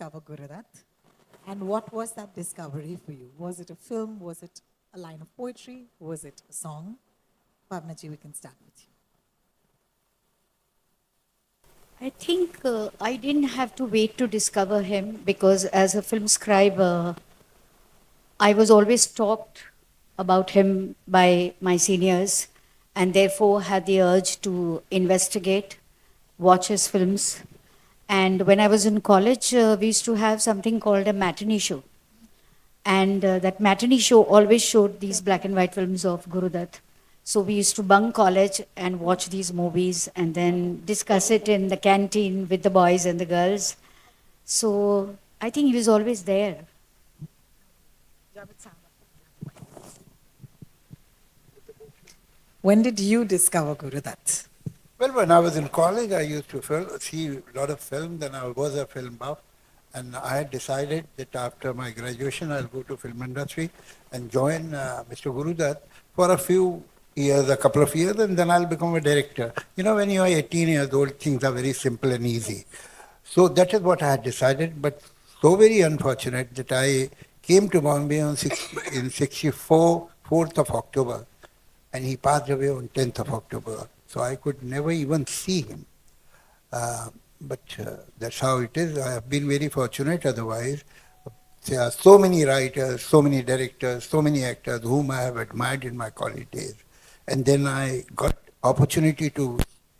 discover Gurudat? And what was that discovery for you? Was it a film? Was it a line of poetry? Was it a song? Bhavnaji, we can start with you. I think I didn't have to wait to discover him because, as a film scribe, I was always talked about him by my seniors and therefore had the urge to investigate, watch his films. And when I was in college, we used to have something called a matinee show. And that matinee show always showed these black and white films of Guru Dutt. So we used to bunk college and watch these movies and then discuss it in the canteen with the boys and the girls. So I think he was always there. When did you discover Gurudat? Well, when I was in college, I used to see a lot of film. Then I was a film buff, and I had decided that after my graduation, I'll go to film industry and join Mr. Guru Dutt for a few years, a couple of years, and then I'll become a director. You know, when you are 18 years old, things are very simple and easy. So that is what I had decided, but so very unfortunate that I came to Bombay in 64, 4th of October, and he passed away on 10th of October. So I could never even see him. But that's how it is. I have been very fortunate otherwise. There are so many writers, so many directors, so many actors whom I have admired in my college days. And then I got opportunity to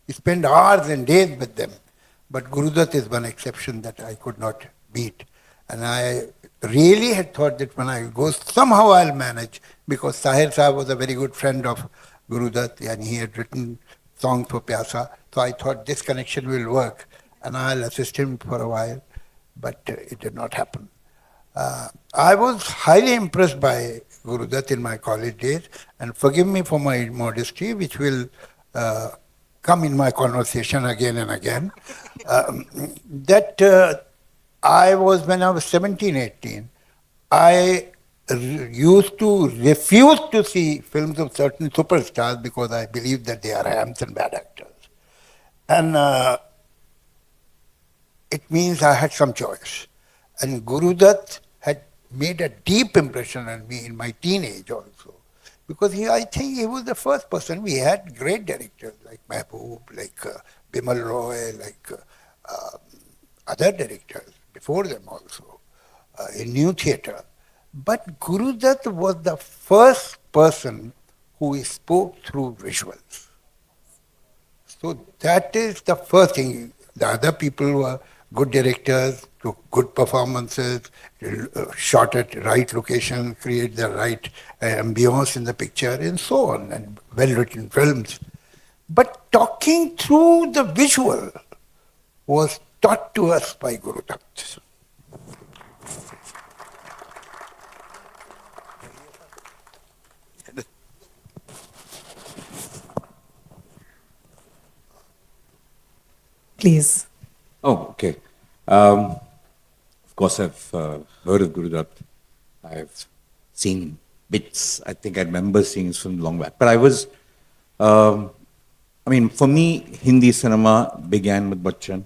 spend hours and days with them. But Guru Dutt is one exception that I could not beat. And I really had thought that when I go, somehow I'll manage, because Sahir Sahib was a very good friend of Guru Dutt and he had written songs for Pyasa. So I thought this connection will work and I'll assist him for a while, but it did not happen. I was highly impressed by Guru Dutt in my college days, and forgive me for my modesty, which will come in my conversation again and again, that when I was 17, 18, I used to refuse to see films of certain superstars because I believe that they are hams and bad actors. And it means I had some choice. And Guru Dutt had made a deep impression on me in my teenage also. Because I think he was the first person. We had great directors like Mehboob, like Bimal Roy, like other directors before them also in new theatre. But Guru Dutt was the first person who spoke through visuals. So that is the first thing. The other people were good directors, took good performances, shot at right location, create the right ambience in the picture, and so on, and well-written films. But talking through the visual was taught to us by Guru Dutt. Please. Oh, okay. Of course, I've heard of Guru Dutt. I've seen bits. I think I remember seeing his film long back. But for me, Hindi cinema began with Bachchan.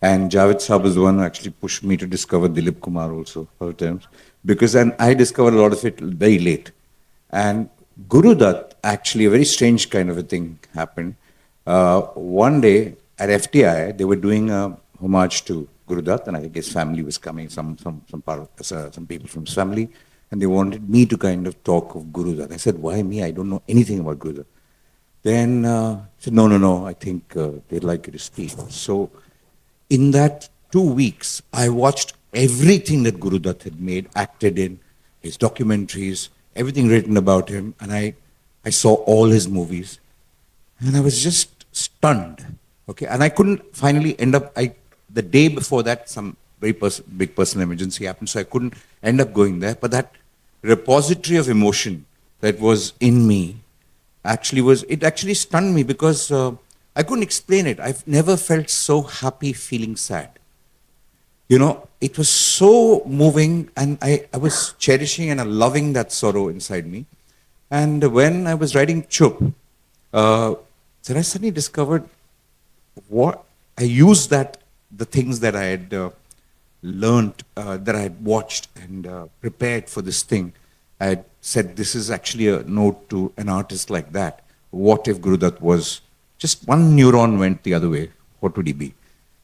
And Javed Saab was the one who actually pushed me to discover Dilip Kumar also, for times. Because I discovered a lot of it very late. And Guru Dutt, actually, a very strange kind of a thing happened. One day at FTI, they were doing a homage to Guru Dutt, and I think his family was coming, some people from his family, and they wanted me to kind of talk of Guru Dutt. I said, why me? I don't know anything about Guru Dutt. Then he said, no, I think they'd like you to speak. So in that 2 weeks, I watched everything that Guru Dutt had made, acted in, his documentaries, everything written about him, and I saw all his movies, and I was just stunned. Okay, and I couldn't finally end up. The day before that, some very big personal emergency happened, so I couldn't end up going there. But that repository of emotion that was in me actually stunned me because I couldn't explain it. I've never felt so happy feeling sad. You know, it was so moving, and I was cherishing and loving that sorrow inside me. And when I was writing Chup, then I suddenly discovered what I used the things that I had learned, that I had watched and prepared for this thing, I had said, this is actually a note to an artist like that. What if Gurudutt was just one neuron went the other way? What would he be?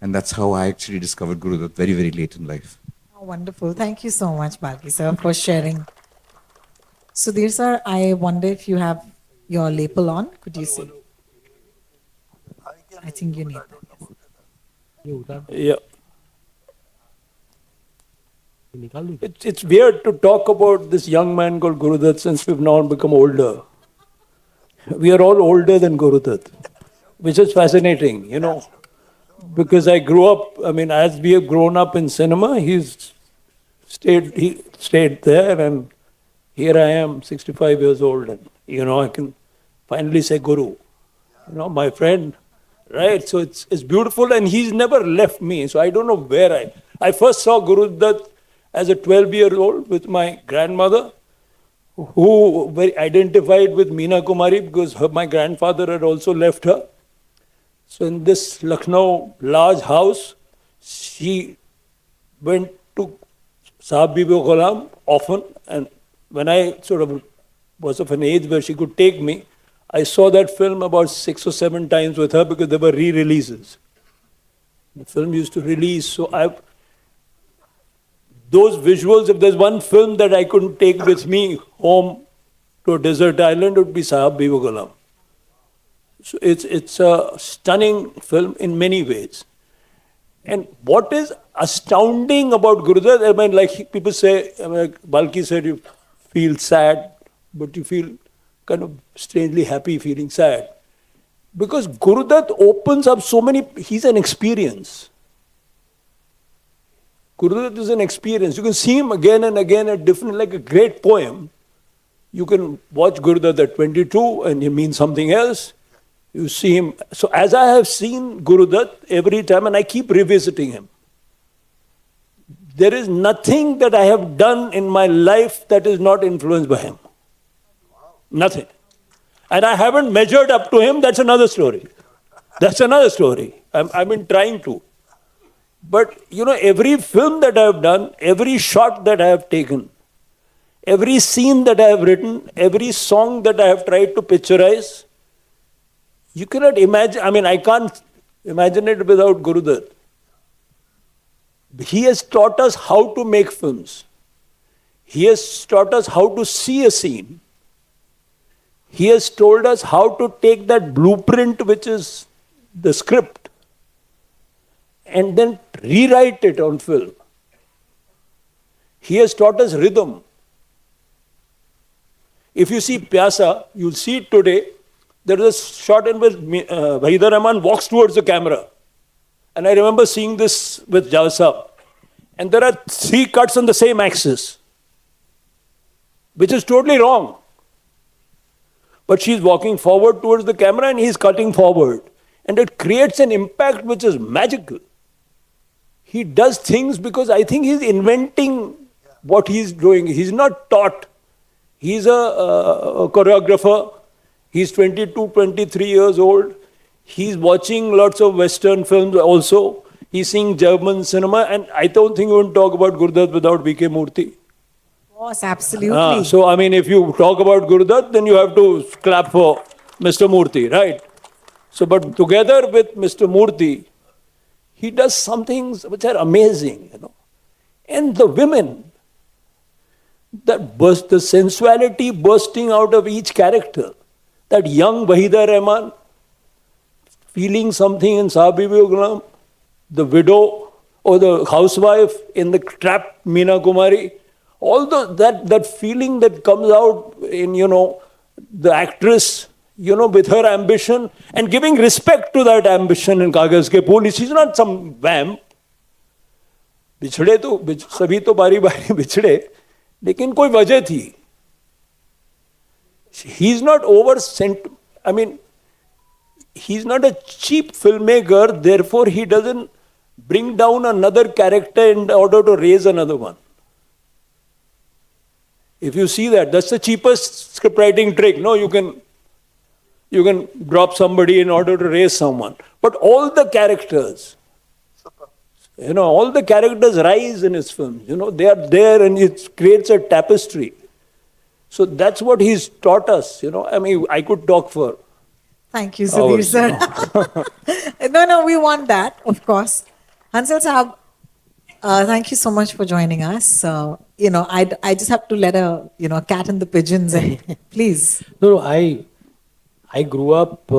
And that's how I actually discovered Gurudutt very, very late in life. Oh, wonderful. Thank you so much, Balki sir, for sharing. Sudhir sir, I wonder if you have your lapel on. Could you see? I think you need that. Yeah. It's weird to talk about this young man called Gurudutt since we've now become older. We are all older than Gurudutt, which is fascinating, you know, because I grew up, I mean, as we have grown up in cinema, he stayed there, and here I am, 65 years old, and, you know, I can finally say Guru, you know, my friend, right? So it's beautiful, and he's never left me, so I don't know where I first saw Gurudutt as a 12-year-old with my grandmother, who very identified with Meena Kumari because my grandfather had also left her. So in this Lucknow large house, she went to Sahab Bibi Ghulam often, and when I sort of was of an age where she could take me, I saw that film about 6 or 7 times with her because there were re-releases. The film used to release, so those visuals, if there's one film that I couldn't take with me home to a desert island, it would be Sahab Bibi Ghulam. So it's a stunning film in many ways. And what is astounding about Gurudutt, I mean, like people say, I mean, like Balki said, you feel sad, but you feel kind of strangely happy feeling sad. Because Gurudutt opens up so many, he's an experience. Gurudutt is an experience. You can see him again and again at different, like a great poem. You can watch Gurudutt at 22 and he means something else. You see him. So as I have seen Gurudutt every time, and I keep revisiting him, there is nothing that I have done in my life that is not influenced by him. Nothing. And I haven't measured up to him, that's another story. That's another story. I've been trying to. But, you know, every film that I have done, every shot that I have taken, every scene that I have written, every song that I have tried to picturize, you cannot imagine, I mean, I can't imagine it without Gurudutt. He has taught us how to make films. He has taught us how to see a scene. He has told us how to take that blueprint, which is the script, and then rewrite it on film. He has taught us rhythm. If you see Pyasa, you'll see it today. There is a shot in which Waheeda Rehman walks towards the camera. And I remember seeing this with Javed Sahab. And there are 3 cuts on the same axis, which is totally wrong. But she's walking forward towards the camera and he's cutting forward. And it creates an impact which is magical. He does things because I think he's inventing what he's doing. He's not taught. He's a choreographer. He's 22, 23 years old. He's watching lots of Western films also. He's seeing German cinema. And I don't think you want to talk about Gurudutt without V.K. Murthy. Of course, absolutely. So, I mean, if you talk about Gurudutt, then you have to clap for Mr. Murthy, right? So, but together with Mr. Murthy, he does some things which are amazing, you know. And the women, that burst, the sensuality bursting out of each character. That young Waheeda Rehman feeling something in Sahab Bibi Ghulam, the widow or the housewife in the trapped Meena Kumari, all that feeling that comes out in, you know, the actress, you know, with her ambition and giving respect to that ambition in Kagaz Ke Phool. She's not some vamp. बिछड़े तो सभी तो बारी बारी बिछड़े, लेकिन कोई वजह थी. He's not I mean, he's not a cheap filmmaker, therefore he doesn't bring down another character in order to raise another one. If you see that, that's the cheapest scriptwriting trick. No, you can drop somebody in order to raise someone. But all the characters, You know, all the characters rise in his films. You know, they are there and it creates a tapestry. So that's what he's taught us. You know, I mean, I could talk for Thank you, Sudhir hours. sir. No, we want that, of course. Hansal Sahab, thank you so much for joining us. I just have to let a cat in the pigeons. Please. No, I grew up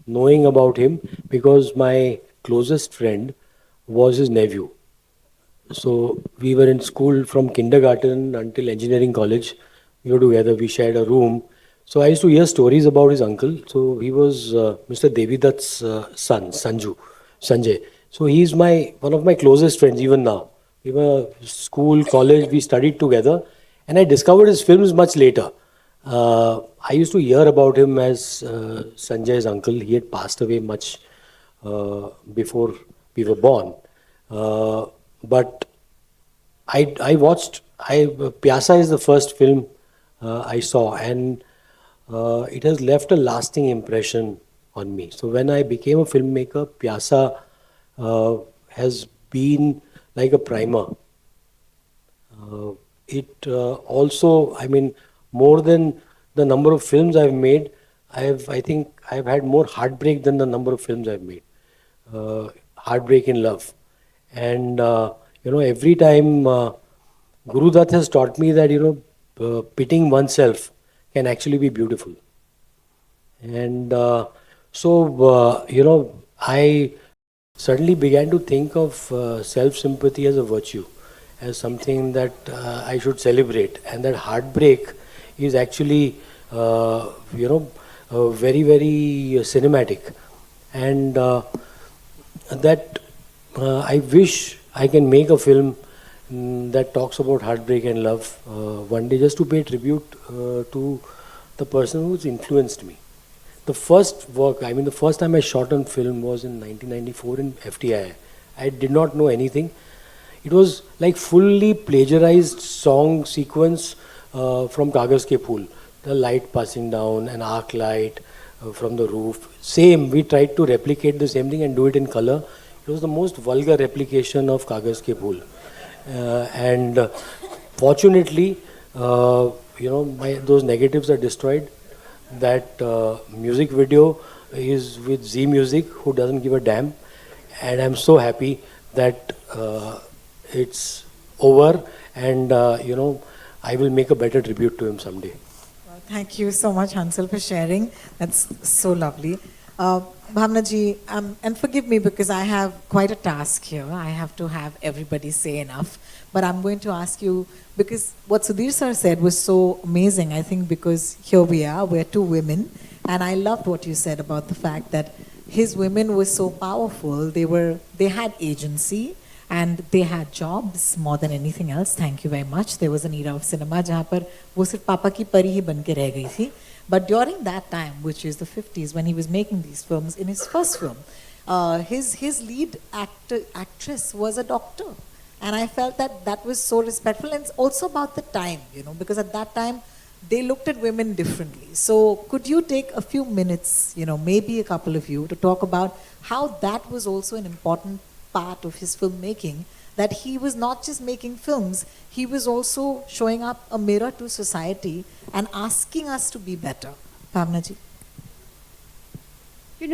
knowing about him because my closest friend was his nephew. So we were in school from kindergarten until engineering college. We were together. We shared a room. So I used to hear stories about his uncle. So he was Mr. Devidatt's son, Sanjay. So he's one of my closest friends even now. We were school, college. We studied together, and I discovered his films much later. I used to hear about him as Sanjay's uncle. He had passed away much before we were born. But I watched. Pyasa is the first film I saw, and it has left a lasting impression on me. So when I became a filmmaker, Pyasa has been like a primer. It also, I mean, more than the number of films I've made, I think I've had more heartbreak than the number of films I've made. Heartbreak in love. And, every time Guru Dutt has taught me that, pitting oneself can actually be beautiful. And I suddenly began to think of self-sympathy as a virtue, as something that I should celebrate, and that heartbreak is actually, very, very cinematic, and that I wish I can make a film that talks about heartbreak and love one day, just to pay tribute to the person who's influenced me. The first time I shot on film was in 1994 in FTI. I did not know anything. It was like fully plagiarized song sequence from Kagaz Ke Phool. The light passing down, an arc light from the roof. Same, we tried to replicate the same thing and do it in color. It was the most vulgar replication of Kagaz Ke Phool. And fortunately, those negatives are destroyed. That music video is with Z Music, who doesn't give a damn, and I'm so happy that it's over, and I will make a better tribute to him someday. Well, thank you so much, Hansal, for sharing. That's so lovely. Bhavna ji, and forgive me because I have quite a task here. I have to have everybody say enough. But I'm going to ask you, because what Sudhir sir said was so amazing, I think, because here we are, we're two women. And I loved what you said about the fact that his women were so powerful. They had agency and they had jobs more than anything else. Thank you very much. There was an era of cinema जहाँ पर वो सिर्फ पापा की परी ही बन के रह गई थी. But during that time, which is the 50s, when he was making these films, in his first film, his lead actress was a doctor. And I felt that was so respectful, and it's also about the time, because at that time, they looked at women differently. So could you take a few minutes, maybe a couple of you, to talk about how that was also an important part of his filmmaking, that he was not just making films, he was also showing up a mirror to society and asking us to be better. Bhavna ji.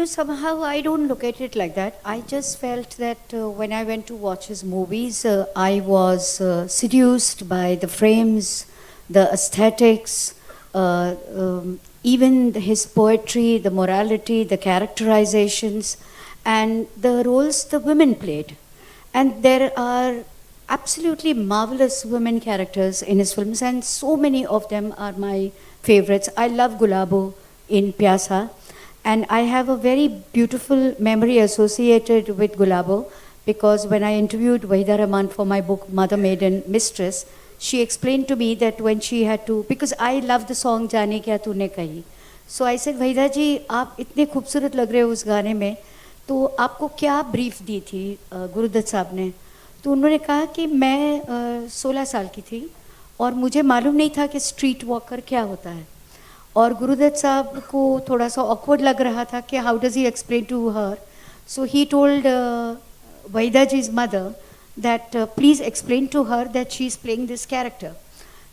Somehow I don't look at it like that. I just felt that when I went to watch his movies, I was seduced by the frames, the aesthetics, even his poetry, the morality, the characterizations, and the roles the women played. And there are absolutely marvelous women characters in his films, and so many of them are my favorites. I love Gulabo in Pyasa. And I have a very beautiful memory associated with Gulabo, because when I interviewed Wahida Rahman for my book Mother, Maiden, Mistress, she explained to me that when she had to, because I love the song Jaane Kya Tune Kahi. So I said, Wahida ji, aap itne khubsurat lag rahe ho us gaane mein, to aapko kya brief di thi Guru Dutt साहब ने? तो उन्होंने कहा कि मैं 16 साल की थी और मुझे मालूम नहीं था कि स्ट्रीट वॉकर क्या होता है. और गुरुदत्त साहब को थोड़ा सा ऑकवर्ड लग रहा था कि how does he explain to her. So he told Vaidaji's mother that please explain to her that she's playing this character.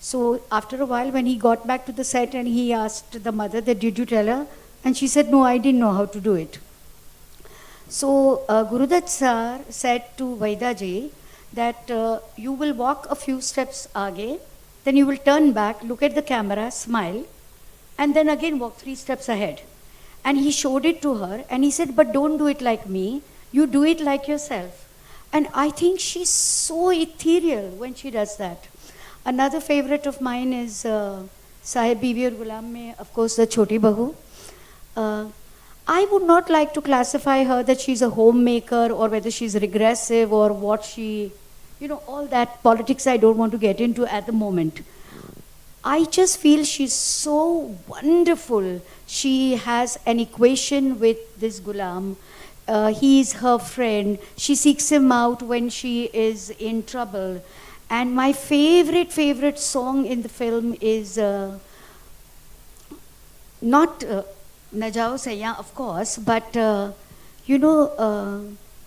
So after a while, when he got back to the set and he asked the mother that, did you tell her? And she said, no, I didn't know how to do it. So Gurudutt sir said to Vaidaji that you will walk a few steps aage, then you will turn back, look at the camera, smile, and then again walk 3 steps ahead. And he showed it to her and he said, but don't do it like me, you do it like yourself. And I think she's so ethereal when she does that. Another favorite of mine is Sahib Bibi aur Gulam mein, of course, the Choti Bahu. I would not like to classify her that she's a homemaker or whether she's regressive or what she, all that politics I don't want to get into at the moment. I just feel she's so wonderful. She has an equation with this Gulam. He's her friend. She seeks him out when she is in trouble. And my favorite song in the film is not Najao Saiya, of course, but Piya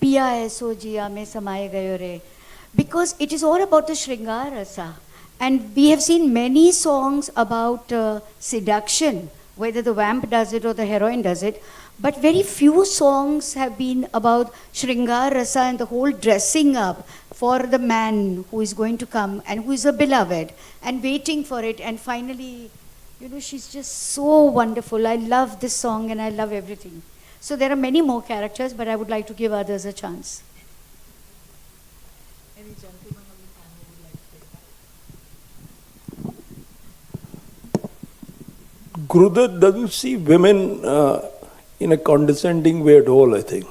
Aisa Jiya Mein Samaye Gayo Re. Because it is all about the Shringar Rasa. And we have seen many songs about seduction, whether the vamp does it or the heroine does it. But very few songs have been about Shringar Rasa and the whole dressing up for the man who is going to come and who is a beloved and waiting for it. And finally, she's just so wonderful. I love this song and I love everything. So there are many more characters, but I would like to give others a chance. Any gentleman on the panel would like to take that? Gurudutt doesn't see women in a condescending way at all, I think.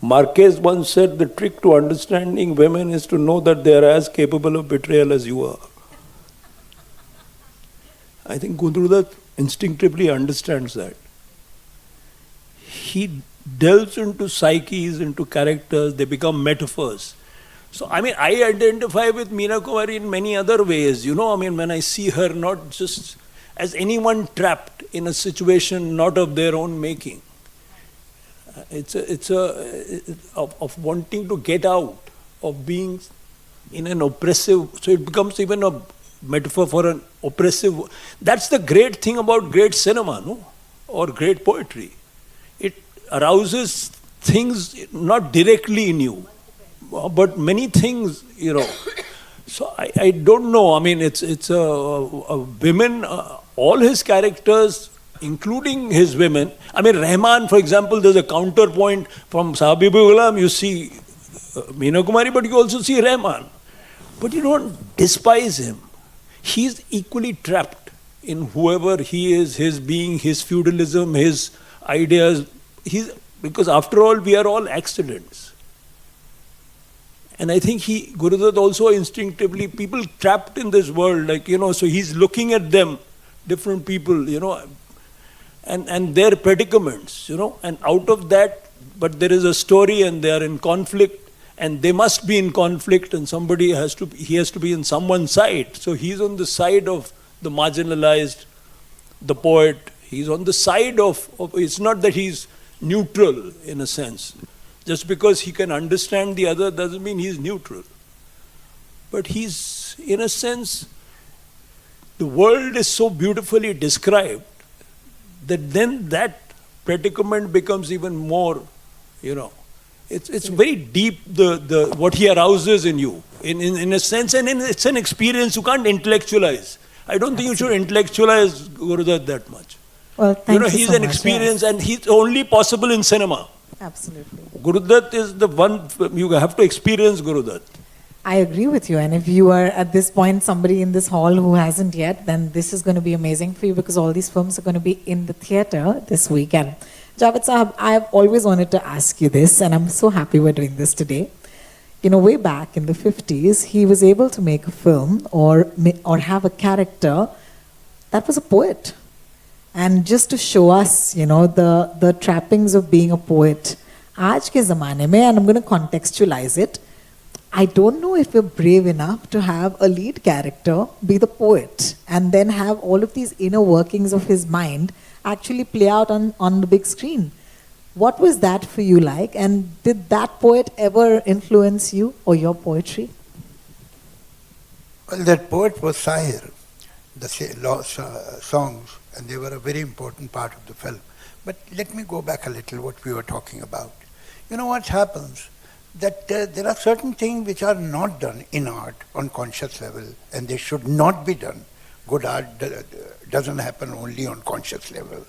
Marquez once said the trick to understanding women is to know that they are as capable of betrayal as you are. I think Gurudutt instinctively understands that. He delves into psyches, into characters, they become metaphors. So, I identify with Meena Kumari in many other ways. When I see her not just as anyone trapped in a situation not of their own making. Of wanting to get out, of being in an oppressive, so it becomes even a metaphor for an oppressive. That's the great thing about great cinema, no? Or great poetry. It arouses things not directly in you, but many things, So I don't know. It's a women, all his characters, including his women. Rahman, for example, there's a counterpoint from Sahib Bibi Gulam. You see Meena Kumari, but you also see Rahman. But you don't despise him. He's equally trapped in whoever he is, his being, his feudalism, his ideas. Because after all, we are all accidents. And I think Gurudutt also instinctively, people trapped in this world, so he's looking at them, different people, and their predicaments, and out of that, but there is a story and they are in conflict, and they must be in conflict, and he has to be in someone's side. So he's on the side of the marginalized, the poet. He's on the side of it's not that he's neutral in a sense. Just because he can understand the other doesn't mean he's neutral. But he's, in a sense, the world is so beautifully described that then that predicament becomes even more, it's very deep, the what he arouses in you, in a sense, and it's an experience you can't intellectualize. I don't think you should intellectualize Gurudutt that much. Well, thank you he's so an much, experience, yes. and he's only possible in cinema. Absolutely. Gurudutt is the one, you have to experience Gurudutt. I agree with you. And if you are at this point somebody in this hall who hasn't yet, then this is going to be amazing for you because all these films are going to be in the theatre this weekend. Javed Sahab, I have always wanted to ask you this, and I'm so happy we're doing this today. Way back in the 50s, he was able to make a film or have a character that was a poet. And just to show us, the trappings of being a poet, aaj ke zamane mein, and I'm going to contextualize it, I don't know if we're brave enough to have a lead character be the poet and then have all of these inner workings of his mind actually play out on the big screen. What was that for you like? And did that poet ever influence you or your poetry? Well, that poet was Sahir, the songs, and they were a very important part of the film. But let me go back a little what we were talking about. You know what happens? That there are certain things which are not done in art on conscious level, and they should not be done. Good art doesn't happen only on conscious level.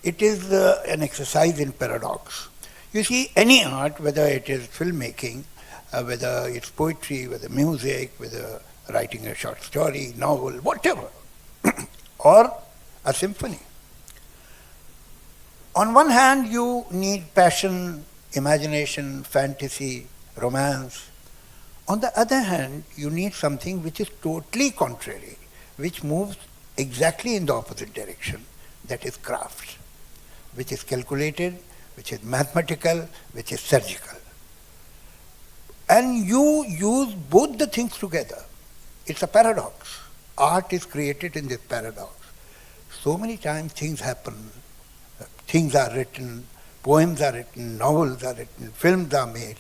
It is an exercise in paradox. You see, any art, whether it is filmmaking, whether it's poetry, whether music, whether writing a short story, novel, whatever, or a symphony. On one hand, you need passion, imagination, fantasy, romance. On the other hand, you need something which is totally contrary, which moves exactly in the opposite direction, that is craft, which is calculated, which is mathematical, which is surgical. And you use both the things together. It's a paradox. Art is created in this paradox. So many times things happen, things are written, poems are written, novels are written, films are made,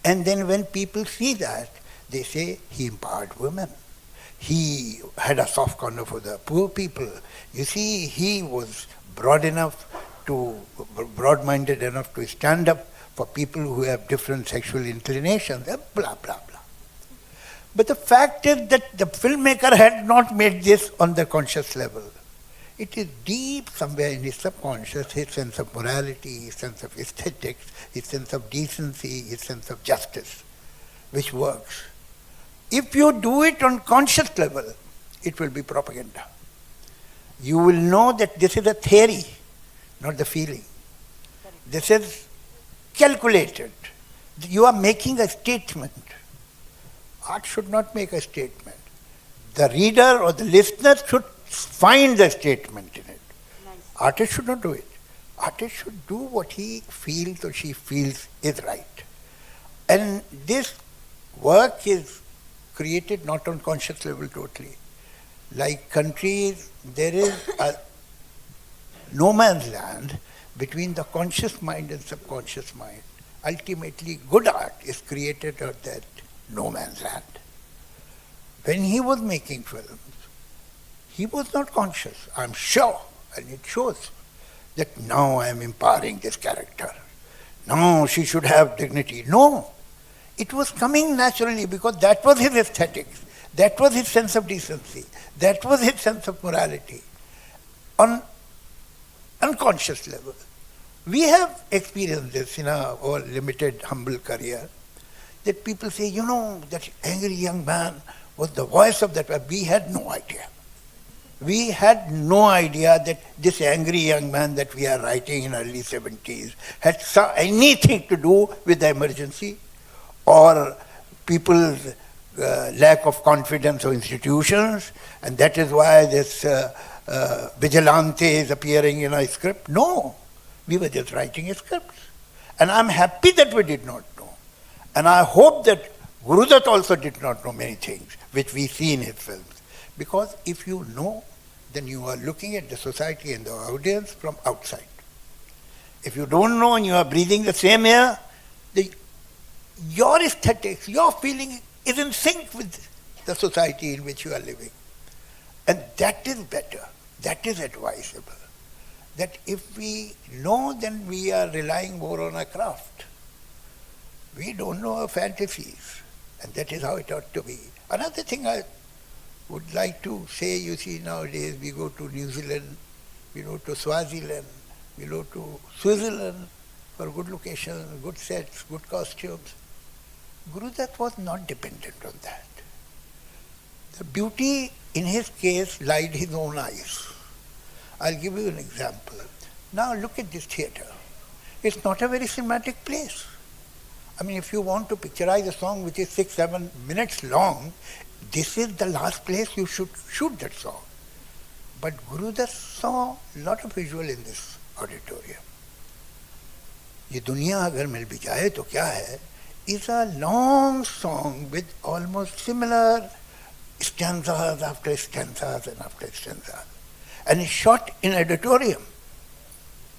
and then when people see that, they say, he empowered women. He had a soft corner for the poor people. You see, he was broad-minded enough to stand up for people who have different sexual inclinations, blah, blah, blah. But the fact is that the filmmaker had not made this on the conscious level. It is deep somewhere in his subconscious, his sense of morality, his sense of aesthetics, his sense of decency, his sense of justice, which works. If you do it on conscious level, it will be propaganda. You will know that this is a theory, not the feeling. This is calculated. You are making a statement. Art should not make a statement. The reader or the listener should find the statement in it. Nice. Artist should not do it. Artist should do what he feels or she feels is right. And this work is created not on conscious level totally. Like countries, there is a no man's land between the conscious mind and subconscious mind. Ultimately, good art is created at that no man's land. When he was making films, he was not conscious, I'm sure, and it shows that now I am empowering this character. No, she should have dignity. No, it was coming naturally because that was his aesthetics, that was his sense of decency, that was his sense of morality. On unconscious level, we have experienced this in our limited, humble career, that people say, you know, that angry young man was the voice of that. We had no idea. We had no idea that this angry young man that we are writing in early 70s had anything to do with the emergency or people's lack of confidence of institutions, and that is why this vigilante is appearing in a script. No, we were just writing a script. And I'm happy that we did not know. And I hope that Gurudutt also did not know many things which we see in his films. Because if you know, then you are looking at the society and the audience from outside. If you don't know and you are breathing the same air, your aesthetics, your feeling is in sync with the society in which you are living. And that is better, that is advisable. That if we know, then we are relying more on our craft. We don't know our fantasies, and that is how it ought to be. Another thing I would like to say, you see, nowadays we go to New Zealand, we go to Swaziland, we go to Switzerland for good locations, good sets, good costumes. Gurudutt was not dependent on that. The beauty in his case lied in his own eyes. I'll give you an example. Now look at this theatre. It's not a very cinematic place. I mean, if you want to picturize a song which is 6-7 minutes long, this is the last place you should shoot that song. But Gurudutt saw a lot of visual in this auditorium. ये दुनिया अगर मिल भी जाए तो क्या है? Is a long song with almost similar stanzas after stanzas and after stanzas. And it's shot in an auditorium.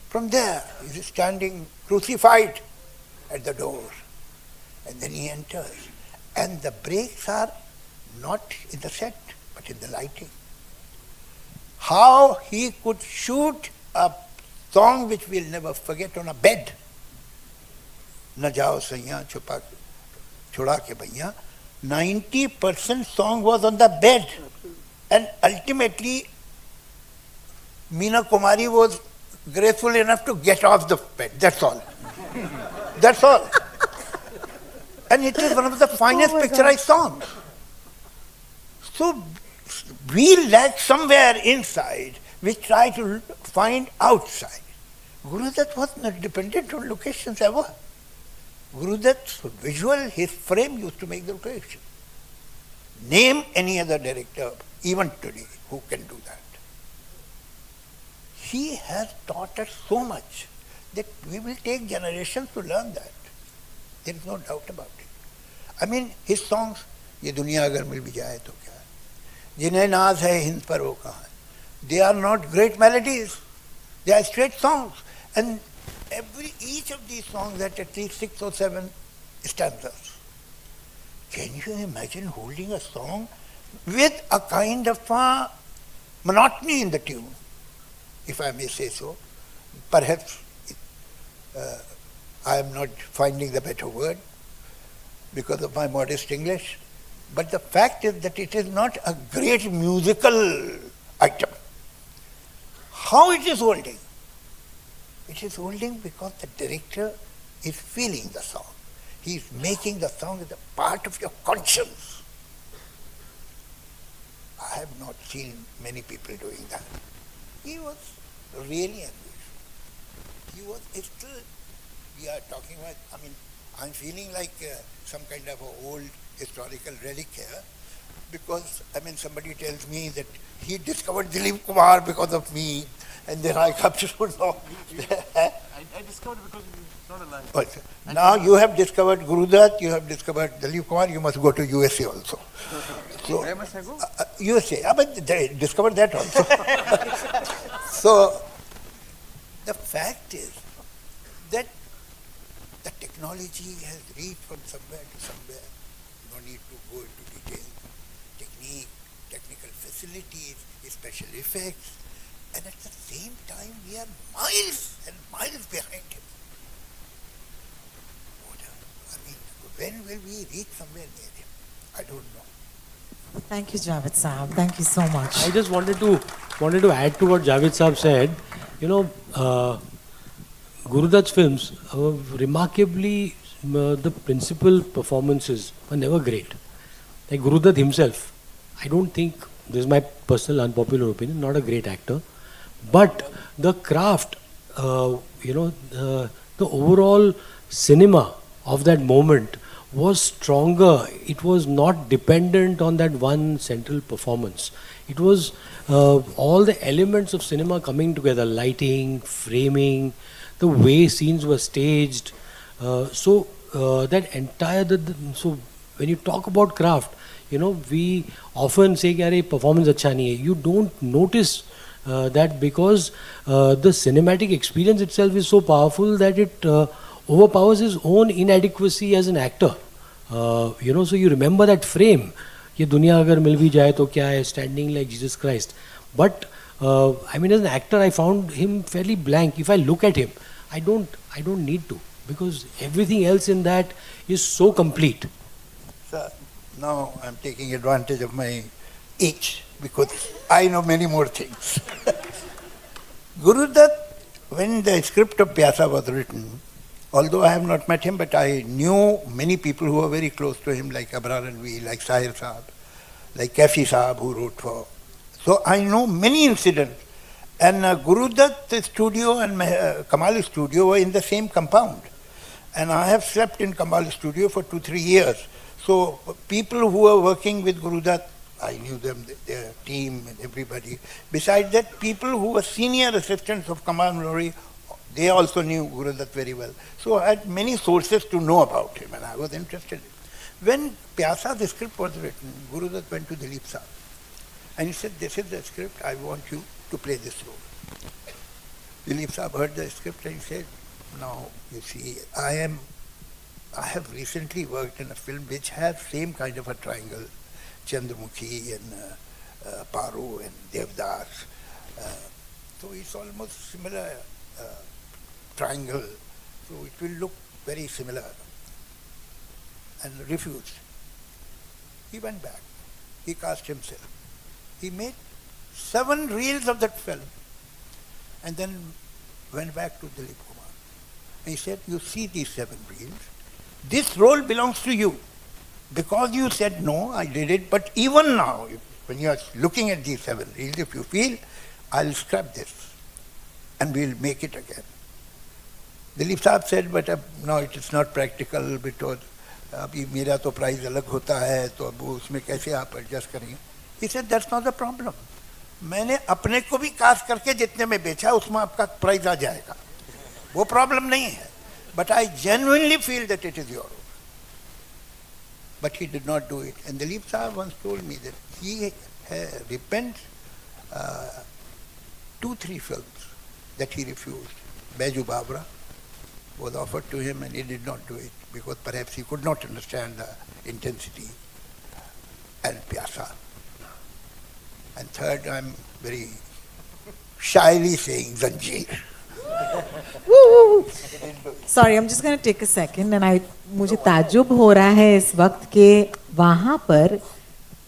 From there, he's standing crucified at the door. And then he enters. And the breaks are not in the set, but in the lighting. How he could shoot a song which we'll never forget on a bed. Na jao saiya chupa choda ke bhaiya. 90% song was on the bed. And ultimately, Meena Kumari was graceful enough to get off the bed. That's all. That's all. And it is one of the finest picturized songs. So we lack somewhere inside, we try to find outside. Gurudutt was not dependent on locations ever. Gurudutt's visual, his frame used to make the location. Name any other director, even today, who can do that. He has taught us so much that we will take generations to learn that. There is no doubt about it. I mean, his songs, ये दुनिया अगर मिल भी जाए तो क्या है, जिन्हें नाज है हिंद पर वो कहाँ है, they are not great melodies, they are straight songs, and each of these songs had at least 6 or 7 stanzas. Can you imagine holding a song with a kind of monotony in the tune, if I may say so? Perhaps I am not finding the better word because of my modest English, but the fact is that it is not a great musical item. How it is holding? It is holding because the director is feeling the song. He is making the song as a part of your conscience. I have not seen many people doing that. He was really ambitious. He was still, we are talking about, I mean, I'm feeling like some kind of an old historical relic here, because, I mean, somebody tells me that he discovered Dilip Kumar because of me, and then I come to know. I discovered because he's not alive. But now you have discovered Gurudutt, you have discovered Dilip Kumar, you must go to USA also. So, Where must I go? USA, but they discovered that also. So, the fact is that the technology has reached from somewhere to somewhere. No need to go into detail. Technique, technical facilities, special effects, and at the same time we are miles and miles behind him. I mean, when will we reach somewhere near him? I don't know. Thank you, Javed Saab. Thank you so much. I just wanted to add to what Javed Saab said. You know, Gurudutt's films, remarkably, the principal performances were never great. Like Gurudutt himself, I don't think, this is my personal unpopular opinion, not a great actor, but the craft, the overall cinema of that moment was stronger. It was not dependent on that one central performance. It was all the elements of cinema coming together, lighting, framing, the way scenes were staged. So that entire, so when you talk about craft, you know, we often say that performance acha nahi hai. You don't notice that because the cinematic experience itself is so powerful that it overpowers his own inadequacy as an actor. So you remember that frame. Ye duniya agar mil bhi jaye to kya hai, standing like Jesus Christ. But I mean, as an actor, I found him fairly blank. If I look at him, I don't need to, because everything else in that is so complete. Sir, now I'm taking advantage of my age because I know many more things. Gurudutt, when the script of Pyasa was written, although I have not met him, but I knew many people who were very close to him, like Abrar Alvi, like Sahir Saab, like Kafi Saab, who wrote for. So I know many incidents. And Gurudutt's studio and Kamal's studio were in the same compound. And I have slept in Kamal's studio for 2-3 years. So people who were working with Gurudutt, I knew them, their team and everybody. Besides that, people who were senior assistants of Kamal Muluri, they also knew Gurudutt very well. So I had many sources to know about him, and I was interested. When Pyasa's script was written, Gurudutt went to Dilip Saab. And he said, this is the script, I want you to play this role. Dilip Saab heard the script and he said, Now, you see, I have recently worked in a film which has same kind of a triangle, Chandramukhi and Paru and Devdas. So it's almost similar triangle. So it will look very similar. And refused. He went back. He cast himself. He made 7 reels of that film and then went back to Dilip Kumar. And he said, you see these 7 reels. This role belongs to you. Because you said no, I did it. But even now, when you are looking at these 7 reels, if you feel, I'll scrap this and we'll make it again. Dilip Saab said, but no, it is not practical because अभी मेरा तो price अलग होता है तो अब उसमें कैसे आप एडजस्ट करेंगे. He said, that's not the problem. मैंने अपने को भी कास्ट करके जितने में बेचा उसमें आपका प्राइस आ जाएगा. वो प्रॉब्लम नहीं है. But I genuinely feel that it is your own. But he did not do it. And Dilip Saab once told me that he repents 2-3 films that he refused. Baiju Babra was offered to him and he did not do it because perhaps he could not understand the intensity, and Pyasa. And third, I'm very shyly saying Zanjeer. Sorry, I'm just going to take a second and मुझे ताज्जुब हो रहा है इस वक्त के वहाँ पर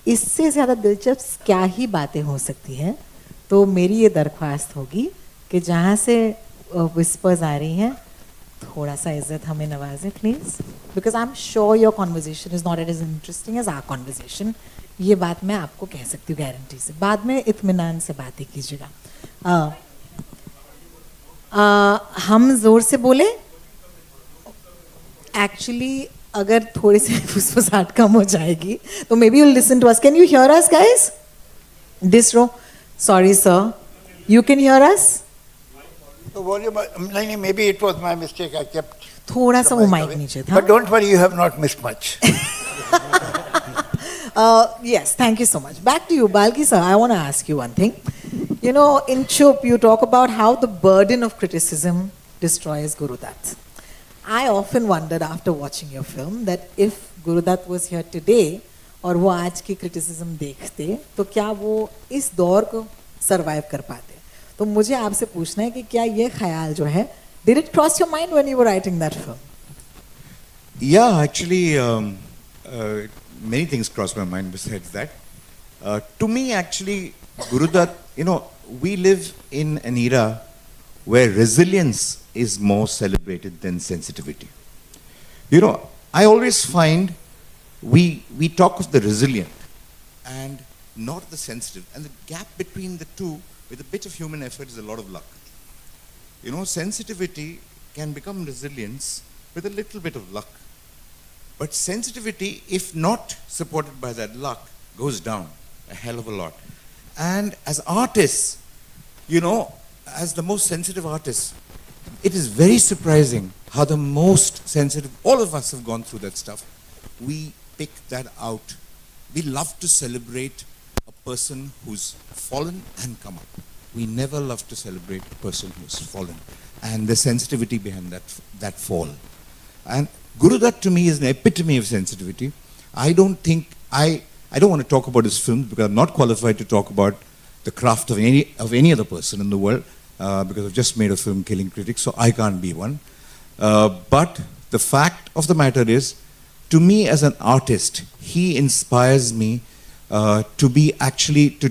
इससे ज़्यादा दिलचस्प क्या ही बातें हो सकती हैं. तो मेरी ये दरख्वास्त होगी कि जहाँ से whispers आ रही हैं थोड़ा सा इज्जत हमें नवाजें please, because I am sure your conversation is not as interesting as our conversation. ये बात मैं आपको कह सकती हूँ गारंटी से. बाद में इत्मीनान से बातें कीजिएगा. हम जोर से बोले. एक्चुअली अगर थोड़ी सी फुसफुसाहट कम हो जाएगी तो maybe you listen to us. Can you hear us guys? This row. Sorry sir, you can hear us? So volume, maybe it was my mistake. I kept थोड़ा सा वो माइक नीचे था. But don't worry, you have not missed much. Yes, thank you so much. Back to you, Balki sir. I want to ask you one thing. You know, in Chup, you talk about how the burden of criticism destroys Guru Dutt. I often wondered after watching your film that if Guru Dutt was here today, और वो आज की criticism देखते, तो क्या वो इस दौर को survive कर पाते? तो मुझे आपसे पूछना है कि क्या ये ख्याल जो है, did it cross your mind when you were writing that film? Yeah, actually, many things crossed my mind besides that. To me, actually, Guru Dutt, you know, we live in an era where resilience is more celebrated than sensitivity. You know, I always find we talk of the resilient and not the sensitive. And the gap between the two, with a bit of human effort, is a lot of luck. You know, sensitivity can become resilience with a little bit of luck. But sensitivity, if not supported by that luck, goes down a hell of a lot. And as artists, you know, as the most sensitive artists, it is very surprising how the most sensitive, all of us have gone through that stuff. We pick that out. We love to celebrate a person who's fallen and come up. We never love to celebrate a person who's fallen and the sensitivity behind that fall. And Guru Dutt to me is an epitome of sensitivity. I don't want to talk about his films because I'm not qualified to talk about the craft of any other person in the world because I've just made a film, Killing Critics, so I can't be one. But the fact of the matter is, to me as an artist, he inspires me to be actually, to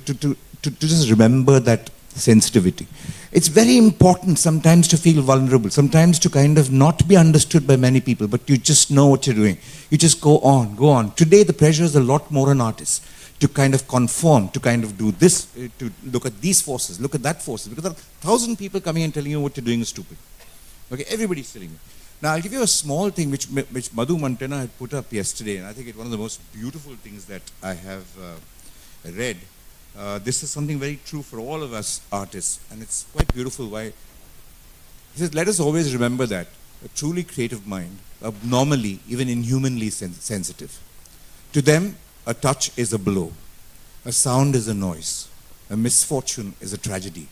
just remember that sensitivity. It's very important sometimes to feel vulnerable, sometimes to kind of not be understood by many people, but you just know what you're doing. You just go on. Today the pressure is a lot more on artists to kind of conform, to kind of do this, to look at these forces, look at that forces, because there are 1,000 people coming and telling you what you're doing is stupid. Okay, everybody's telling you. Now I'll give you a small thing which Madhu Mantena had put up yesterday, and I think it's one of the most beautiful things that I have read. This is something very true for all of us artists, and it's quite beautiful. Why? He says, let us always remember that a truly creative mind, abnormally, even inhumanly sensitive. To them, a touch is a blow, a sound is a noise, a misfortune is a tragedy,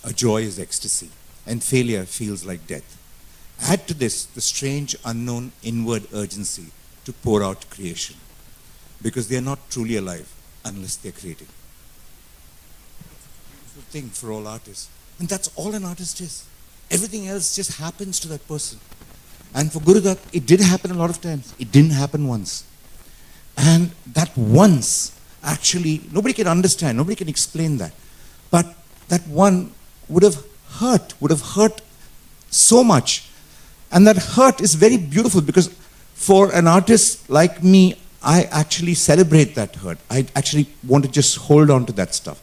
a joy is ecstasy, and failure feels like death. Add to this the strange, unknown, inward urgency to pour out creation, because they are not truly alive unless they're creating. It's a thing for all artists. And that's all an artist is. Everything else just happens to that person. And for Guru Dutt, it did happen a lot of times. It didn't happen once. And that once, actually, nobody can understand, nobody can explain that. But that one would have hurt so much. And that hurt is very beautiful, because for an artist like me, I actually celebrate that hurt. I actually want to just hold on to that stuff.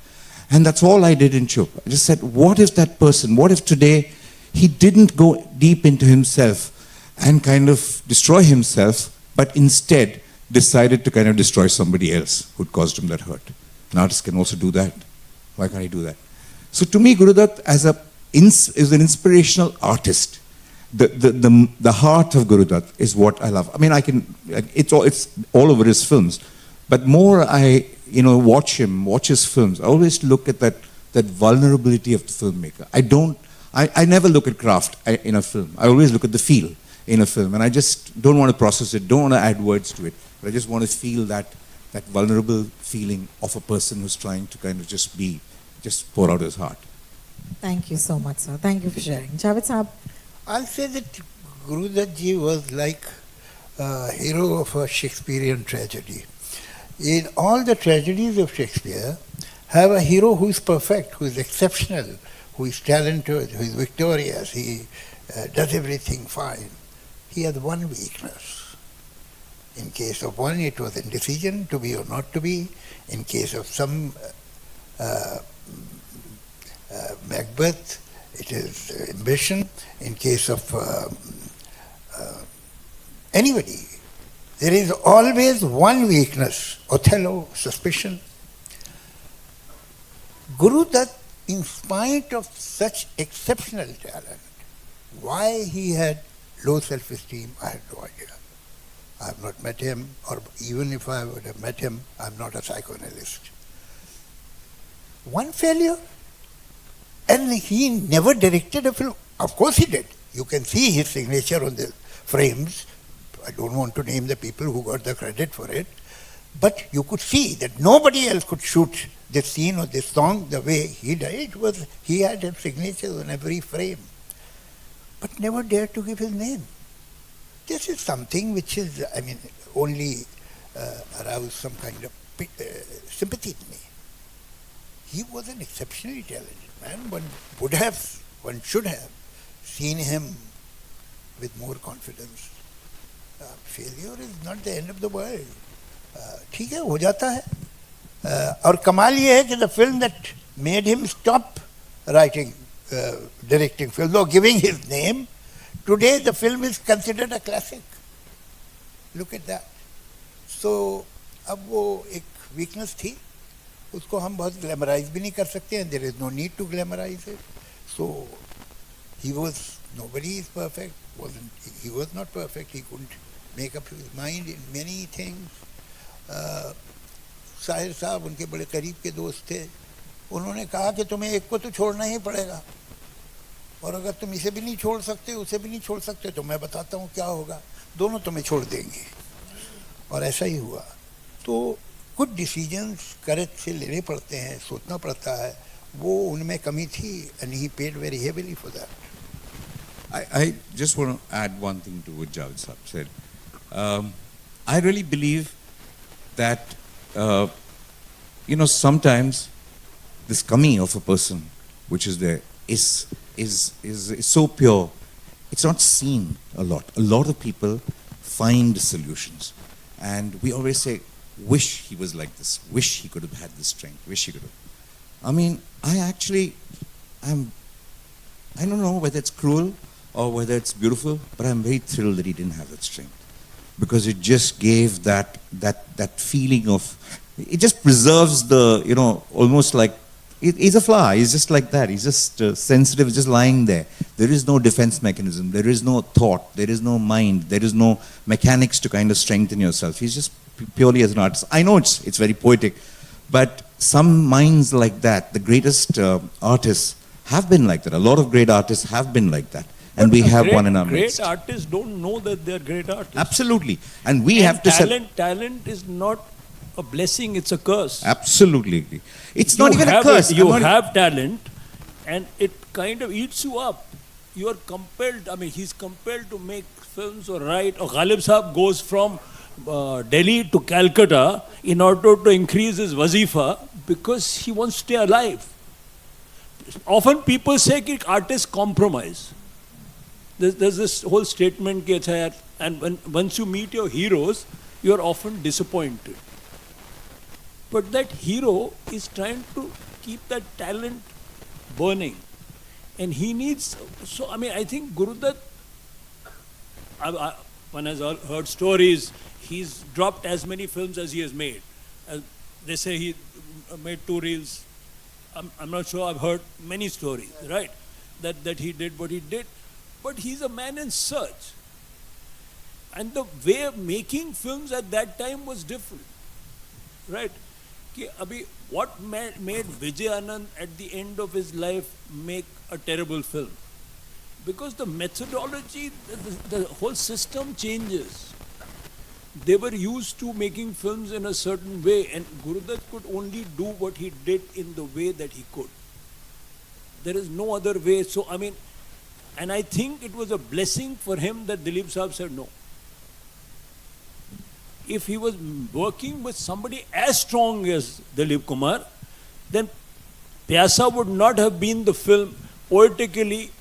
And that's all I did in Chup. I just said, what if that person, what if today he didn't go deep into himself and kind of destroy himself, but instead decided to kind of destroy somebody else who'd caused him that hurt. An artist can also do that. Why can't he do that? So to me, Guru Dutt is an inspirational artist. The heart of Guru Dutt is what I love. I mean, it's all over his films, but more I watch his films, I always look at that vulnerability of the filmmaker. I never look at craft in a film. I always look at the feel in a film, and I just don't want to process it, don't want to add words to it, but I just want to feel that vulnerable feeling of a person who's trying to kind of just pour out his heart. Thank you so much, sir. Thank you for sharing. Javed Saab. I'll say that Guru Dutt ji was like a hero of a Shakespearean tragedy. In all the tragedies of Shakespeare, have a hero who is perfect, who is exceptional, who is talented, who is victorious, he does everything fine. He has one weakness. In case of one, it was indecision, to be or not to be. In case of some Macbeth, it is ambition. In case of anybody, there is always one weakness. Othello, suspicion. Guru Dutt, in spite of such exceptional talent, why he had low self-esteem, I have no idea. I have not met him, or even if I would have met him, I am not a psychoanalyst. One failure, and he never directed a film. Of course he did. You can see his signature on the frames. I don't want to name the people who got the credit for it, but you could see that nobody else could shoot this scene or this song the way he did. He had his signature on every frame, but never dared to give his name. This is something which is, only aroused some kind of sympathy in me. He was an exceptionally talented man. One should have seen him with more confidence. Failure is not the end of the world. ठीक है, हो जाता है. और कमाल ये है कि the film that made him stop writing, directing films, or giving his name, today the film is considered a classic. Look at that. So अब वो एक weakness थी, उसको हम बहुत glamorize भी नहीं कर सकते हैं. There is no need to glamorize it. So nobody is perfect. He was not perfect. He couldn't make up his mind in many things. Sahir साहब उनके बड़े करीब के दोस्त थे. उन्होंने कहा कि तुम्हें एक को तो छोड़ना ही पड़ेगा, और अगर तुम इसे भी नहीं छोड़ सकते, उसे भी नहीं छोड़ सकते, तो मैं बताता हूँ क्या होगा, दोनों तुम्हें छोड़ देंगे. और ऐसा ही हुआ. तो कुछ डिसीजंस करेज से लेने पड़ते हैं, सोचना पड़ता है. वो उनमें कमी थी, and he paid very heavily for that. I just want to add one thing to what Javed Saab said. I really believe that, sometimes this kami of a person, which is there, is so pure. It's not seen a lot. A lot of people find solutions. And we always say, wish he was like this, wish he could have had this strength, wish he could have. I don't know whether it's cruel or whether it's beautiful, but I'm very thrilled that he didn't have that strength. Because it just gave that feeling of, it just preserves the, almost like, he's a flower, he's just like that, he's just sensitive, just lying there. There is no defense mechanism, there is no thought, there is no mind, there is no mechanics to kind of strengthen yourself. He's just purely as an artist. I know it's very poetic, but some minds like that, the greatest artists have been like that. A lot of great artists have been like that. and we have great, one in our great midst. artists don't know that they're great artists. Absolutely. And we And have to talent is not a blessing, it's a curse. Absolutely agree. It's You not even a have curse. You I'm not- have talent, and it kind of eats you up. You are compelled. I mean, he's compelled to make films or write. Or Ghalib Saab goes from Delhi to Calcutta in order to increase his wazifa because he wants to stay alive. Often people say that artists compromise. There's this whole statement, कि अच्छा यार, and once you meet your heroes, you are often disappointed. But that hero is trying to keep that talent burning. And he needs, so I mean, I think Gurudutt, one has heard stories, he's dropped as many films as he has made. They say he made 2 reels. I'm not sure, I've heard many stories, right? That he did what he did. But he's a man in search. And the way of making films at that time was different, right? कि अभी what made Vijay Anand at the end of his life make a terrible film? Because the methodology, the whole system changes. They were used to making films in a certain way, and Gurudutt could only do what he did in the way that he could. There is no other way. So, I mean, and I think it was a blessing for him that Dilip Saab said no. If he was working with somebody as strong as Dilip Kumar, then Pyasa would not have been the film poetically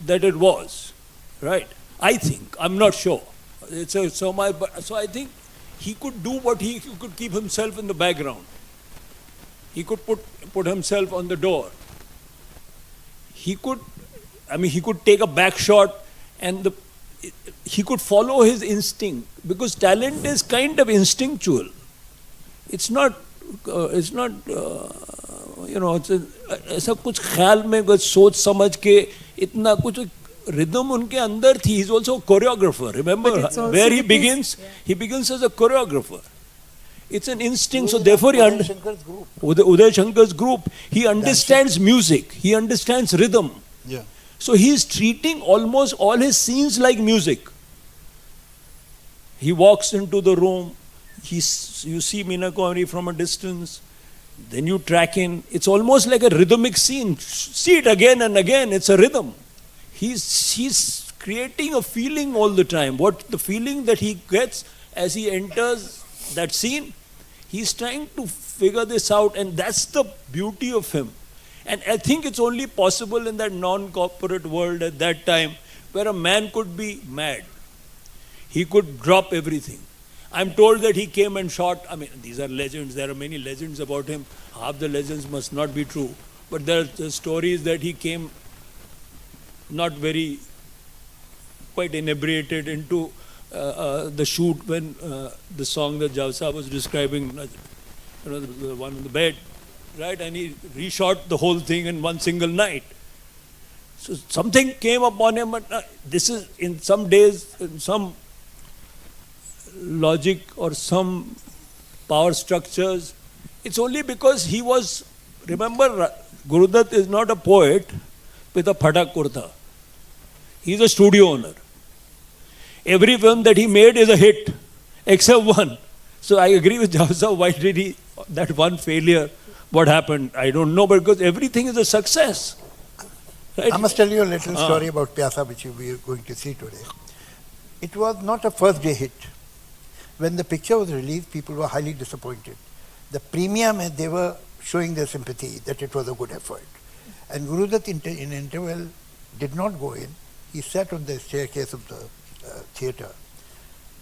that it was, right? I think. I'm not sure. So I think he could do what he could keep himself in the background. He could put himself on the door. He could take a back shot, and he could follow his instinct, because talent is kind of instinctual. It's not ऐसा कुछ ख्याल में कुछ सोच समझ के इतना कुछ rhythm उनके अंदर थी. He's also a choreographer. Remember where he begins? He begins as a choreographer. It's an instinct. So therefore, Uday Shankar's group. He understands music. He understands rhythm. Yeah. So he is treating almost all his scenes like music. He walks into the room. You see Meena Kumaari from a distance. Then you track in. It's almost like a rhythmic scene. See it again and again. It's a rhythm. He's creating a feeling all the time. What the feeling that he gets as he enters that scene, he's trying to figure this out, and that's the beauty of him. And I think it's only possible in that non-corporate world at that time, where a man could be mad. He could drop everything. I'm told that he came and shot. I mean, these are legends. There are many legends about him. Half the legends must not be true. But there are stories that he came not very, quite inebriated into the shoot when the song that Javsa was describing, the one on the bed, right? And he reshot the whole thing in one single night. So something came upon him, but this is in some days, in some logic or some power structures, it's only because he was, remember, Gurudutt is not a poet with a phatak kurta. He's a studio owner. Every film that he made is a hit, except one. So I agree with Javsa. Why did he, that one failure, what happened? I don't know, because everything is a success. Right? I must tell you a little story about Pyasa, which we are going to see today. It was not a first day hit. When the picture was released, people were highly disappointed. The premium, they were showing their sympathy that it was a good effort. And Gurudutt in interval did not go in. He sat on the staircase of the theatre,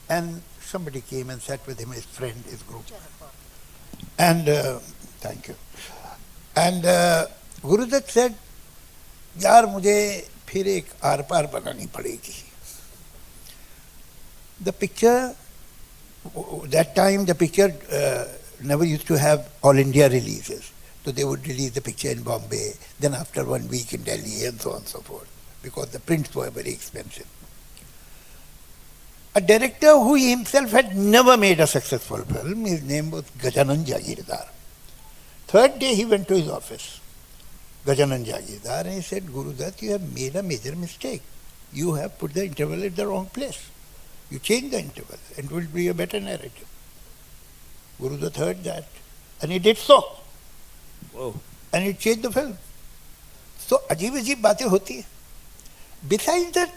and somebody came and sat with him, his friend, his group. And thank you. And Gurudutt said, "Yaar, mujhe phir ek aar-paar banani padegi." The picture, that time the picture never used to have all India releases. So they would release the picture in Bombay, then after 1 week in Delhi, and so on and so forth, because the prints were very expensive. A director who himself had never made a successful film, his name was Gajanan Jagirdar. Third day he went to his office, Gajanan Jagirdar, and he said, "Gurudutt, you have made a major mistake. you have put the interval at the wrong place. You change the interval and it will be a better narrative. Guru Dutt heard that and he did so. Whoa. And it changed the film. So अजीब अजीब बातें होती है. Besides that,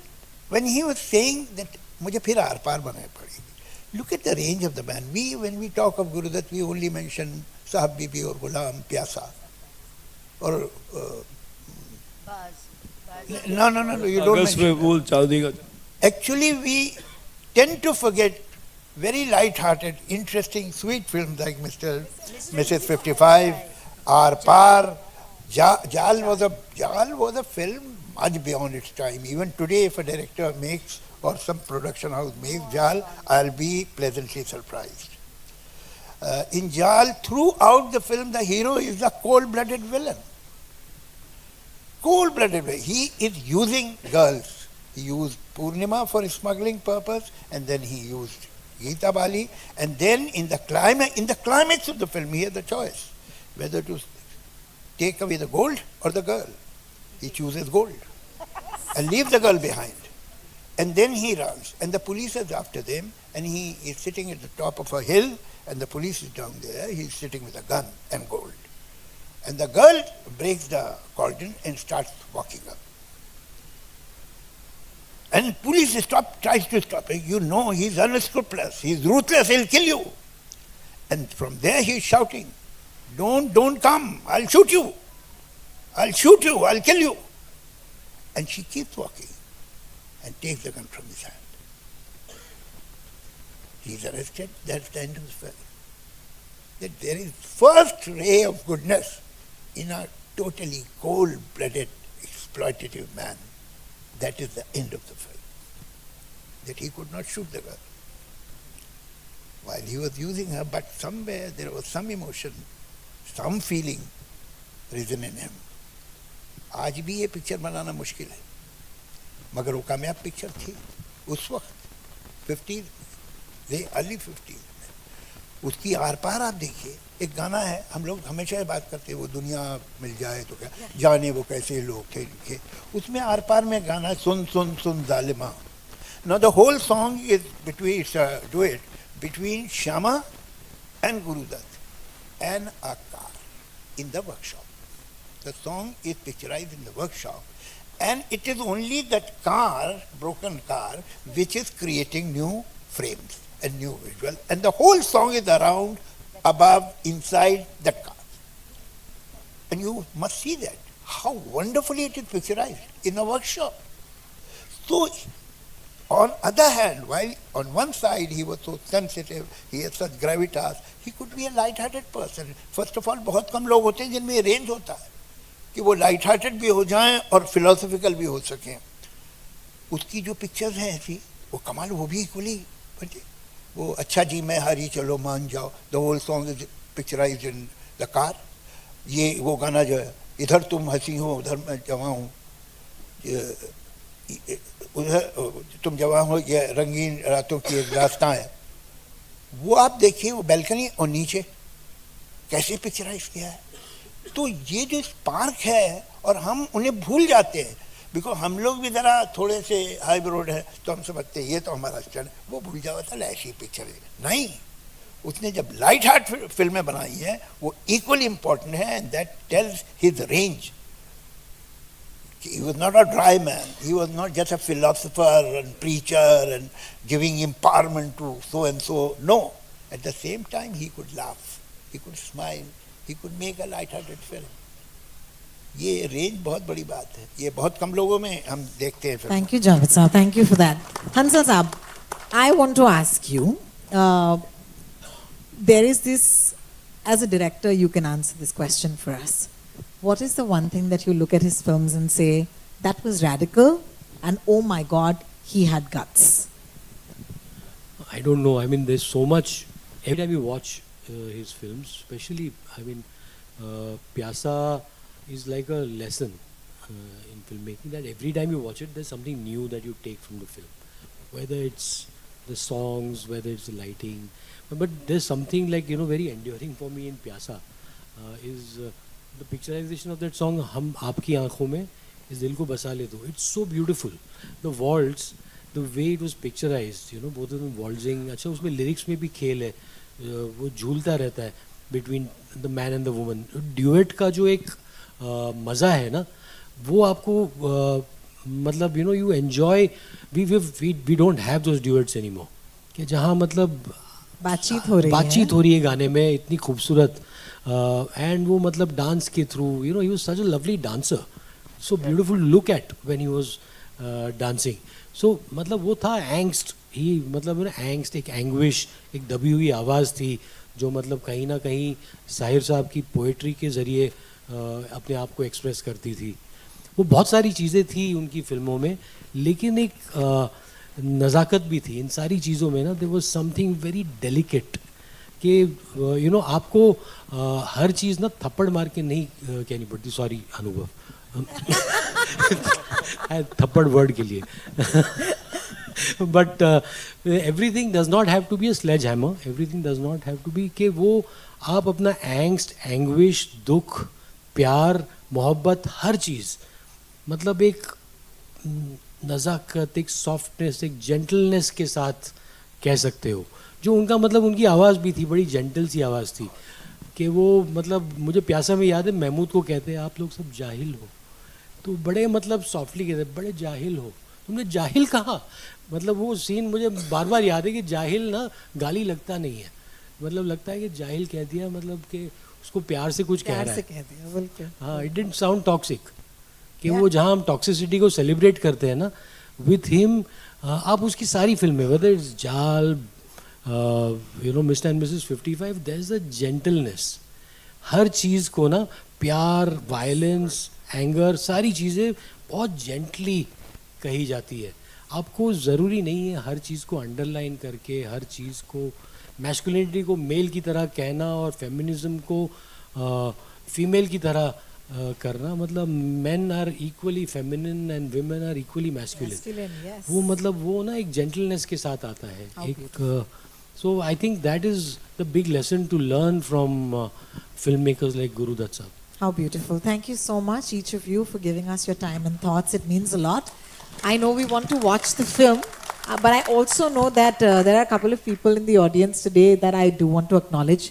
when he was saying that मुझे फिर are पार बनाए पड़ेगी. Look at the range of the man. When we talk of Guru Dutt, we only mention Sahab Bibi or Ghulam, Pyasa. Or no, you don't अगस्त में mention. फूल चांदी का Actually, we tend to forget very light-hearted, interesting, sweet films like Mrs. 55, Aar Paar. Jal was a film much beyond its time. Even today, if a director makes or some production house makes Jal, I'll be pleasantly surprised. In Jal, throughout the film, the hero is a cold-blooded villain. Cold-blooded villain. He is using girls. He used Purnima for smuggling purpose, and then he used Geeta Bali, and then in the climax of the film, he had the choice whether to take away the gold or the girl. He chooses gold and leaves the girl behind. And then he runs, and the police is after them, and he is sitting at the top of a hill, and the police is down there. He's sitting with a gun and gold. And the girl breaks the cordon and starts walking up. And police tries to stop him. You know, he's unscrupulous, he's ruthless, he'll kill you. And from there he's shouting, don't come, I'll shoot you, I'll kill you. And she keeps walking and takes the gun from his hand. He's arrested, that's the end of the film. That there is first ray of goodness in a totally cold-blooded, exploitative man. That is the end of the film. That he could not shoot the girl while he was using her, but somewhere there was some emotion, some feeling risen in him. आज भी ये picture बनाना मुश्किल है, मगर वो कामयाब picture थी उस वक्त 50s, अर्ली 50s में. उसकी आर पार आप देखिए, एक गाना है, हम लोग हमेशा ये बात करते हैं वो दुनिया मिल जाए तो क्या जाने वो कैसे लोग थे लिखे. उसमें आर पार में गाना है सुन सुन सुन जालिमा. Now the whole song is duet between Shyama and Guru Dutt and a car in the workshop. The song is picturized in the workshop, and it is only that car, broken car, which is creating new frames and new visual, and the whole song is around, above, inside that car. And you must see that, how wonderfully it is picturized in a workshop. So, on other hand, while on one side he was so sensitive, he had such gravitas, he could be a light-hearted person. First of all, बहुत कम लोग होते हैं जिनमें range होता है कि वो light-hearted भी हो जाएं और फिलोसॉफिकल भी हो सकें. उसकी जो पिक्चर्स हैं ऐसी, वो कमाल, वो भी इक्वली बने. वो अच्छा जी मैं हारी चलो मान जाओ, the whole song is picturised in the car. ये वो गाना जो है, इधर तुम हंसी हो उधर मैं जवां हूँ, उधर तुम जवां हो, ये रंगीन रातों की एक रास्ता है. वो आप देखिए, वो बैल्कनी और नीचे कैसे पिक्चराइज किया है. तो ये जो स्पार्क है, और हम उन्हें भूल जाते हैं बिकॉज हम लोग भी ज़रा थोड़े से हाई ब्रोड है तो हम समझते हैं ये तो हमारा स्टैंड. वो भूल जाओ था ऐसी पिक्चर है नहीं. उसने जब लाइट हार्ट फिल्में बनाई है वो इक्वली इम्पोर्टेंट है, and that tells his range. He was not a dry man. He was not just a philosopher and preacher and giving empowerment to so and so. No. At the same time, he could laugh. He could smile. He could make a light-hearted film. ये range बहुत बड़ी बात है. ये बहुत कम लोगों में हम देखते हैं. Thank you, Javed Saab. Thank you for that. Hansal Saab, I want to ask you, there is this, as a director, you can answer this question for us. What is the one thing that you look at his films and say, that was radical, and oh my God, he had guts? I don't know. I mean, there's so much. Every time you watch his films, especially, I mean, Pyasa is like a lesson in filmmaking, that every time you watch it, there's something new that you take from the film. Whether it's the songs, whether it's the lighting. But there's something like, very enduring for me in Pyasa is the picturization of that song, Hum Aapki Aankhon Mein. इस दिल को बसा ले दो, it's so beautiful. The waltz, the way it was picturised, you know, both of them waltzing. अच्छा, उसमें lyrics में भी खेल है, वो झूलता रहता है between the man and the woman. Duet का जो एक मज़ा है ना, वो आपको मतलब you know you enjoy. We don't have those duets anymore, कि जहाँ मतलब बातचीत हो रही है गाने में इतनी खूबसूरत. एंड वो मतलब डांस के through, you know, he was such a lovely dancer, so beautiful look at when he was dancing. So मतलब वो था एंग्स्ट, ही मतलब ना एंग्स्ट, एक एंग्विश, एक दबी हुई आवाज़ थी जो मतलब कहीं ना कहीं साहिर साहब की पोएट्री के ज़रिए अपने आप को एक्सप्रेस करती थी. वो बहुत सारी चीज़ें थी उनकी फिल्मों में, लेकिन एक नज़ाकत भी थी इन सारी चीज़ों में ना. There was something very delicate कि यू नो आपको हर चीज़ ना थप्पड़ मार के नहीं कहनी पड़ती. सॉरी अनुभव, थप्पड़ वर्ड के लिए. But everything does not have to be a sledge hammer, everything does not have to be कि वो आप अपना एंग्स्ट, एंग्विश, दुख, प्यार, मोहब्बत, हर चीज़ मतलब एक नज़ाकत, एक सॉफ्टनेस, एक जेंटलनेस के साथ कह सकते हो. जो उनका मतलब उनकी आवाज़ भी थी, बड़ी जेंटल सी आवाज़ थी कि वो मतलब मुझे प्यासा में याद है महमूद को कहते हैं आप लोग सब जाहिल हो, तो बड़े मतलब सॉफ्टली कहते बड़े जाहिल हो, तुमने जाहिल कहा. मतलब वो सीन मुझे बार बार याद है कि जाहिल ना गाली लगता नहीं है, मतलब लगता है कि जाहिल कह दिया, मतलब कि उसको प्यार से कुछ कह रहा है. हाँ, इट डिडंट साउंड टॉक्सिक कि वो जहाँ हम टॉक्सिसिटी को सेलिब्रेट करते हैं ना, विथ हिम आप उसकी सारी फिल्में, whether it's Jaal, you know, Mr and Mrs 55, there is a gentleness. हर चीज़ को ना प्यार, वायलेंस, एंगर, सारी चीज़ें बहुत जेंटली कही जाती है. आपको ज़रूरी नहीं है हर चीज़ को अंडरलाइन करके, हर चीज़ को मैस्कुलिनिटी को मेल की तरह कहना और फेमिनिज्म को फीमेल की तरह करना. मतलब men are equally feminine and women are equally masculine. वो मतलब वो ना एक जेंटलनेस के साथ आता है. एक so I think that is the big lesson to learn from film makers like Guru Dutt sahab. How beautiful. Thank you so much, each of you, for giving us your time and thoughts. It means a lot. I know we want to watch the film, but I also know that there are a couple of people in the audience today that I do want to acknowledge.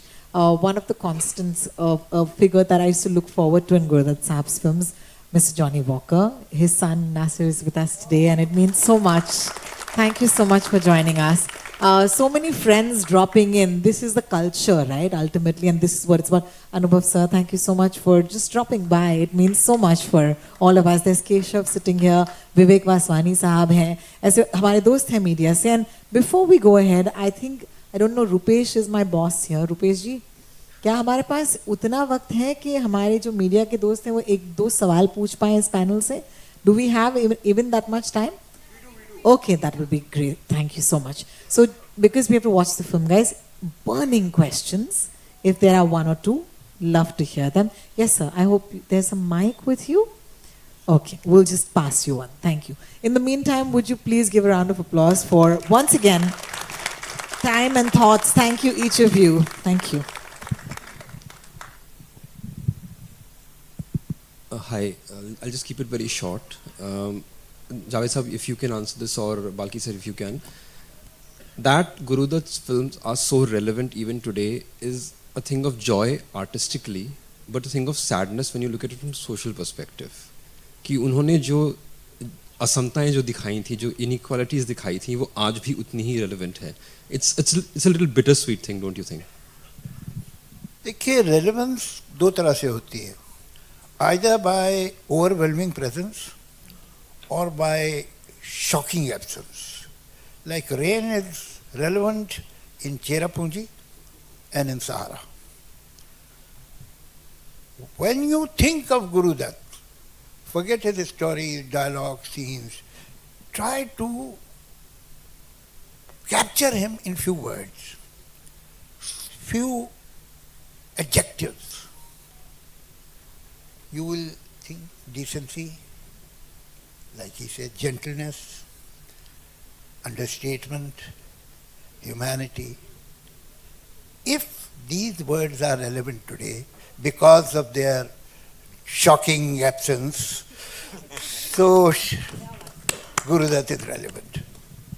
One of the constants, a figure that I used to look forward to in Gurudutt Saab's films, Mr. Johnny Walker. His son Nasir is with us today, and it means so much. Thank you so much for joining us. So many friends dropping in. This is the culture, right? Ultimately, and this is what it's about. Anubhav sir, thank you so much for just dropping by. It means so much for all of us. There's Keshav sitting here. Vivek Vaswani sahab हैं. ऐसे हमारे दोस्त हैं media से. And before we go ahead, I think, I don't know, Rupesh is my boss here. Rupesh जी, क्या हमारे पास उतना वक्त है कि हमारे जो मीडिया के दोस्त हैं वो एक दो सवाल पूछ पाएं इस पैनल से? Do we have even that much time? Okay, that will be great. Thank you so much. So, because we have to watch the film, guys, burning questions. If there are one or two, love to hear them. Yes, sir. I hope there's a mic with you. Okay, we'll just pass you one. Thank you. In the meantime, would you please give a round of applause for, once again, time and thoughts. Thank you, each of you. Thank you. Hi, I'll just keep it very short. Javed Sahab, if you can answer this, or Balki sir, if you can. That Gurudutt's films are so relevant even today is a thing of joy artistically, but a thing of sadness when you look at it from social perspective. कि उन्होंने जो असमताएं जो दिखाई थी, जो inequalities दिखाई थी, वो आज भी उतनी ही relevant है. It's a little bittersweet thing, don't you think? देखिए, relevance दो तरह से होती है. Either by overwhelming presence or by shocking absence. Like rain is relevant in Cherrapunji and in Sahara. When you think of Gurudutt, forget his stories, dialogue, scenes, try to capture him in few words, few adjectives. You will think decency, like he said, gentleness, understatement, humanity. If these words are relevant today because of their shocking absence, So Gurudutt is relevant.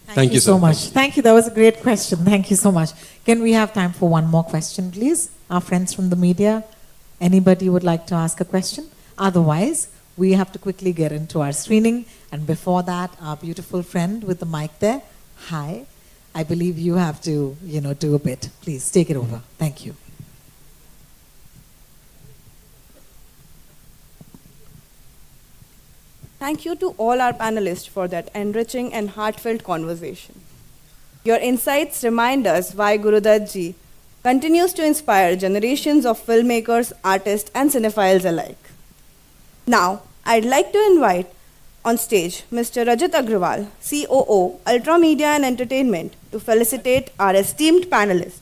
Thank you, so sir. much. Thank you. That was a great question. Thank you so much. Can we have time for one more question, please? Our friends from the media, anybody would like to ask a question? Otherwise, we have to quickly get into our screening. And before that, our beautiful friend with the mic there, hi. I believe you have to, do a bit. Please take it over. Thank you. Thank you to all our panelists for that enriching and heartfelt conversation. Your insights remind us why Gurudutt ji continues to inspire generations of filmmakers, artists, and cinephiles alike. Now, I'd like to invite on stage Mr. Rajat Agrawal, COO, Ultra Media and Entertainment, to felicitate our esteemed panelists.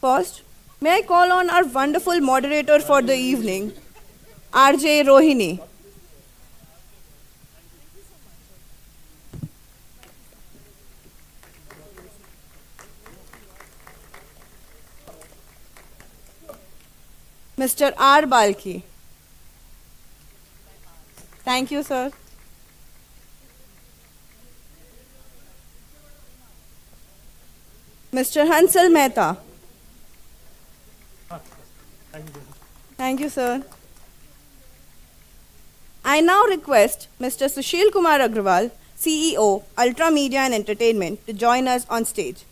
First, may I call on our wonderful moderator for the evening, RJ Rohini. Mr. R. Balki. Thank you, sir. Mr. Hansal Mehta. Thank you, sir. I now request Mr. Sushil Kumar Agrawal, CEO, Ultra Media and Entertainment, to join us on stage.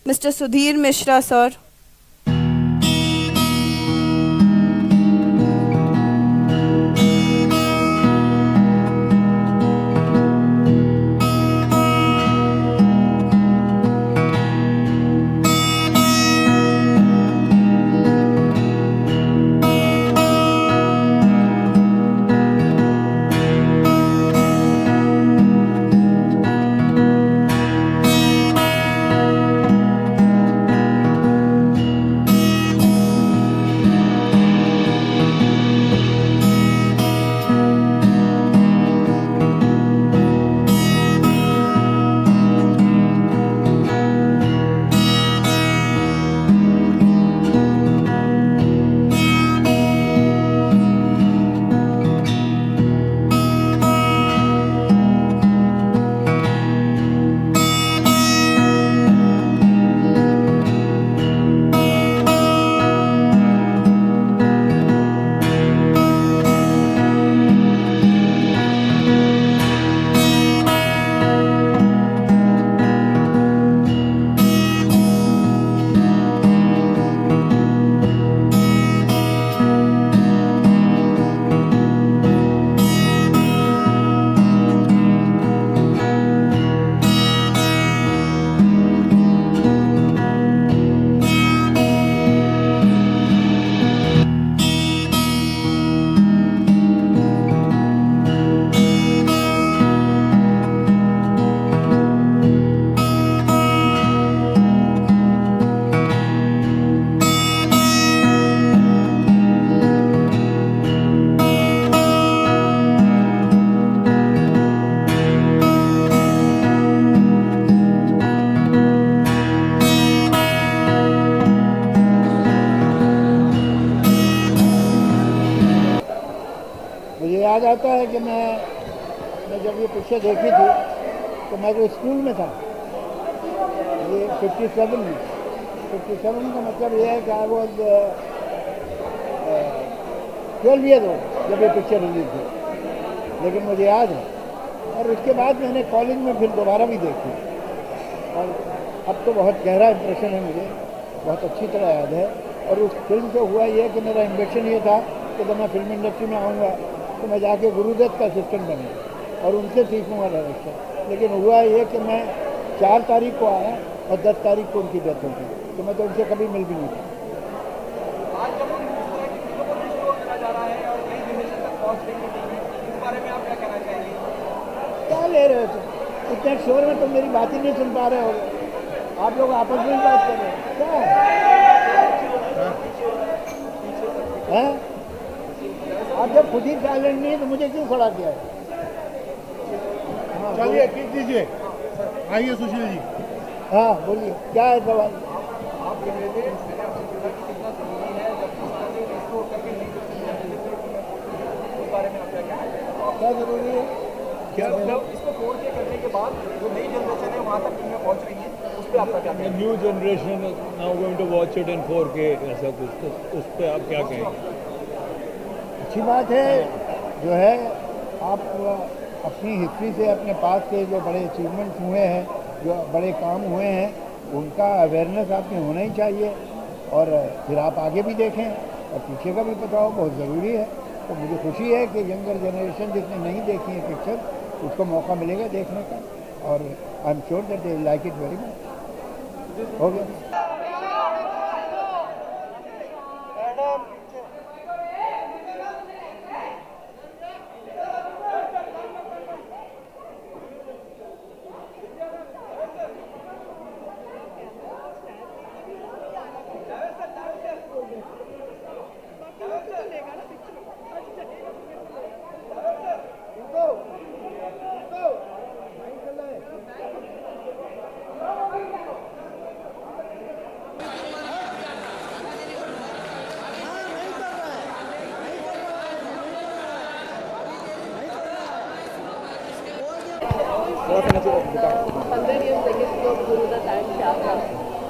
Mr. Sudhir Mishra, sir. मुझे याद आता है कि मैं जब ये picture देखी थी तो मैं तो स्कूल में था, ये 57 में। 57 का मतलब ये है कि आई वॉज 12 ईयर ओल्ड जब ये पिक्चर रिलीज हुई, लेकिन मुझे याद है। और उसके बाद मैंने कॉलेज में फिर दोबारा भी देखी, और अब तो बहुत गहरा इम्प्रेशन है मुझे, बहुत अच्छी तरह याद है। और उस फिल्म से हुआ ये कि मेरा एम्बिशन ये था कि जब मैं फिल्म इंडस्ट्री में आऊँगा तो मैं जाके गुरुदत्त का असिस्टेंट बनूँगा और उनसे सीखूँगा डायरेक्शन। लेकिन हुआ ये कि मैं 4 तारीख को आया और 10 तारीख को उनकी डेथ हो गई, तो मैं तो उनसे कभी मिल भी नहीं पाया। क्या ले रहे हो तुम? इतने शोर में तुम मेरी बात ही नहीं सुन पा रहे हो। आप लोग आपस में ही बात कर रहे हो क्या है? आप जब खुद ही साइलेंट नहीं है तो मुझे क्यों खड़ा किया है? चलिए खींच दीजिए। आइए सुशील जी। हाँ बोलिए, क्या है सवाल? क्या जरूरी है? क्या इसको 4K करने के बाद जो नई जनरेशन है वहाँ तक फिल्में पहुँच रही हैं, उस पर आपका क्या कहना है? New generation now going to watch it in 4K, ऐसा कुछ, तो उस पर आप क्या कहेंगे? अच्छी बात है, जो है आप अपनी हिस्ट्री से, अपने पास के जो बड़े अचीवमेंट्स हुए हैं, जो बड़े काम हुए हैं, उनका अवेयरनेस आप में होना ही चाहिए। और फिर आप आगे भी देखें और पीछे का भी पता हो, बहुत ज़रूरी है। तो मुझे खुशी है कि यंगर जनरेशन जिसने नहीं देखी है पिक्चर, उसको मौका मिलेगा देखने का, और आई am sure that they like it very much. हो गया।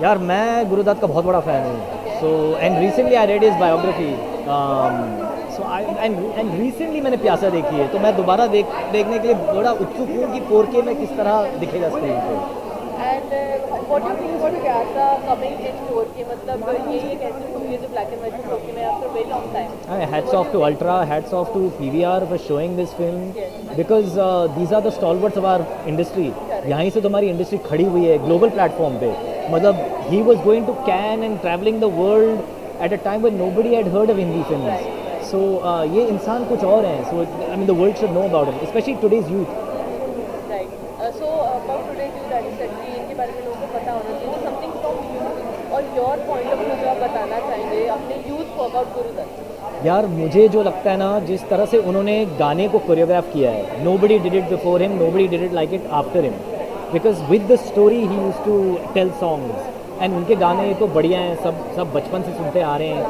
यार मैं गुरुदत्त का बहुत बड़ा फ़ैन हूँ। So and recently I read his biography. So I and recently मैंने प्यासा देखी है, तो मैं दोबारा देखने के लिए बड़ा उत्सुक हूँ कि 4K में किस तरह दिखेगा स्क्रीन पे। And what do you think about Pyasa coming in 4K? मतलब ये एक ऐसी मूवी है जो ब्लैक एंड व्हाइट में 4K में after a very long time. Hats off to Ultra, hats off to PVR for showing this film, because these are the stalwarts of our industry. यहाँ से तो हमारी इंडस्ट्री खड़ी हुई है ग्लोबल प्लेटफॉर्म पे। मतलब he was going to Cannes and traveling the world at a time when nobody had heard of Hindi films. So ये इंसान कुछ और हैं. So I mean the world should know about him, especially today's youth. Right. So about today's youth, as you said, कि इनके बारे में लोगों को पता होना चाहिए. So something from you और your point of view जो आप बताना चाहेंगे अपने youth को about गुरुदत्त. यार मुझे जो लगता है ना, जिस तरह से उन्होंने गाने को कोरियोग्राफ किया है, nobody did it before him, nobody did it like it after him. Because with the story he used to tell songs, and उनके गाने तो बढ़िया हैं, सब बचपन से सुनते आ रहे हैं.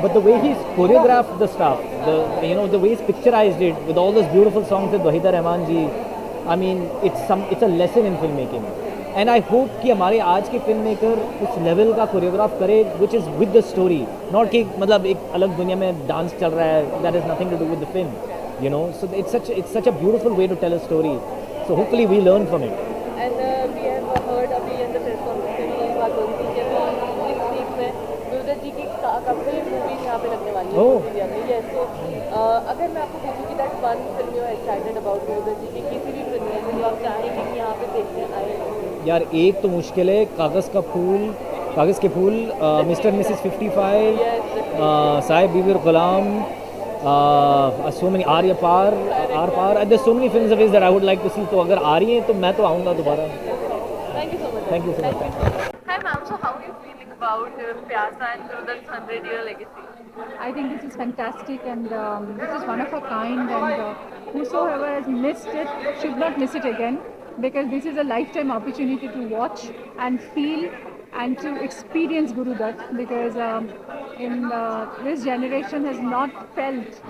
But the way he's choreographed the stuff, the way he's picturized it with all those beautiful songs with Wahida Rahman ji, I mean it's a lesson in filmmaking. And I hope कि हमारे आज के film maker उस level का choreograph करे which is with the story, not कि मतलब एक अलग दुनिया में डांस चल रहा है, that has nothing to do with the film, you know. So it's such a beautiful way to tell a story. So hopefully we learn from it. And we have heard अभी in the press conference में ये बात हो रही थी कि अभी इस वीक में गुरुदत्त जी की काफ़ी मूवीज यहाँ पे लगने वाली है इंडिया में. Yes, so अगर मैं आपको पूछूँ कि that one film you are excited about Gurudatt जी की किसी भी फिल्म में जो आप चाहेंगे कि यहाँ पे देखने आए? यार एक तो मुश्किल है, कागज़ के फूल, mister Mrs 55, Sahib Biwi Aur Ghulam, so many Aar Paar, there's so many films of his that I would like to see. तो अगर आ रही हैं तो मैं तो आऊँगा दोबारा. Thank you so much. Thank you so much. Hi ma'am, so how are you feeling about Pyasa and Gurudutt's 100-year legacy? I think this is fantastic, and this is one of a kind, and whosoever has missed it should not miss it again, because this is a lifetime opportunity to watch and feel and to experience Gurudutt, because in this generation has not felt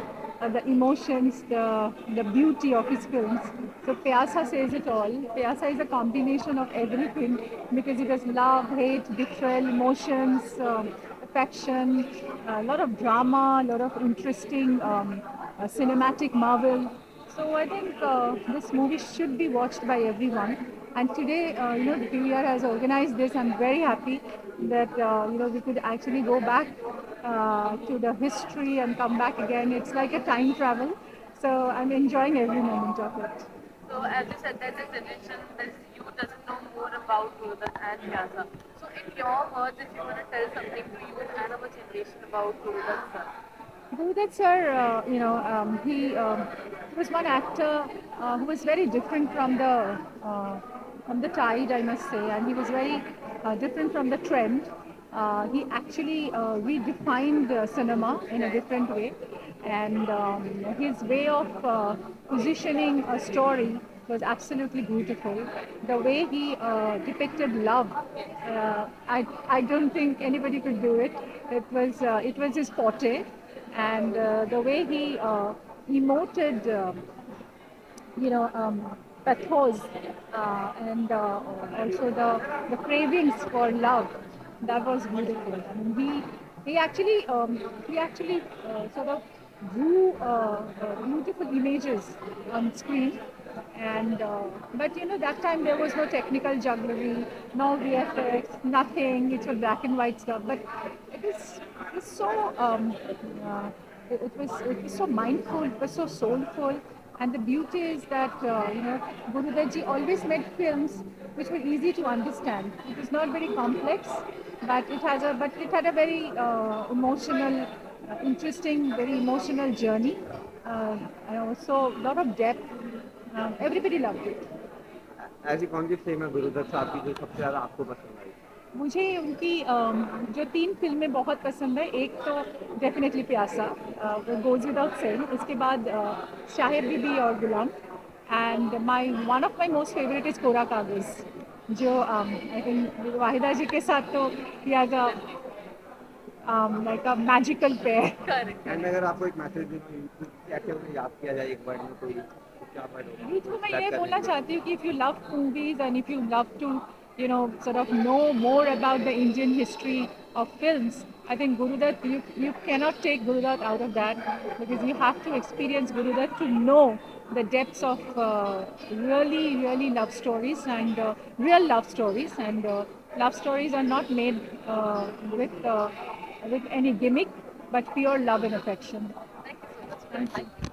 the emotions, the beauty of his films. So Pyasa says it all. Pyasa is a combination of everything, because it has love, hate, betrayal, emotions, affection, a lot of drama, a lot of interesting cinematic marvel. So I think this movie should be watched by everyone. And today, the PVR has organized this. I'm very happy that we could actually go back to the history and come back again. It's like a time travel. So I'm enjoying every moment of it. So as you said, that this generation, this youth doesn't know more about Gurudutt and Vyasa. So in your words, if you want to tell something to youth and our generation about Gurudutt sir. Gurudutt sir, he was one actor who was very different from the tide, I must say, and he was very different from the trend. He actually redefined cinema in a different way, and his way of positioning a story was absolutely beautiful. The way he depicted love, I don't think anybody could do it. It was his forte, and the way he emoted, pathos, and also the cravings for love. That was beautiful. I mean, he actually sort of drew beautiful images on screen. And but that time there was no technical jugglery, no VFX, nothing. It was black and white stuff. But it was so uh, it was so mindful. It was so soulful. And the beauty is that Gurudutt ji always made films which were easy to understand. It was not very complex, but it had a very emotional, interesting, very emotional journey. And also a lot of depth. Everybody loved it. ऐसी कौन सी film है गुरुदत्त साहब की जो सबसे ज़्यादा आपको पसंद आई? मुझे उनकी जो 3 फिल्में बहुत पसंद है। एक तो डेफिनेटली प्यासा, वो गोज विदाउट सेइंग। उसके बाद Shahid Bibi aur Ghulam. And one of my most favourite is Kora Kagaz, जो आई थिंक वाहिदा जी के साथ तो किया था, like a magical pair. And अगर आपको एक मैसेज देना कैसे उन्हें याद किया जाए एक वर्ड में कोई तो क्या वर्ड होगा? बीच में मैं ये बोलना चाहती हूँ कि if you love movies and if you love to sort of know more about the Indian history of films, I think Gurudutt, you cannot take Gurudutt out of that, because you have to experience Gurudutt to know the depths of really love stories, and real love stories, and love stories are not made with any gimmick, but pure love and affection. Thank you so much. Thank you.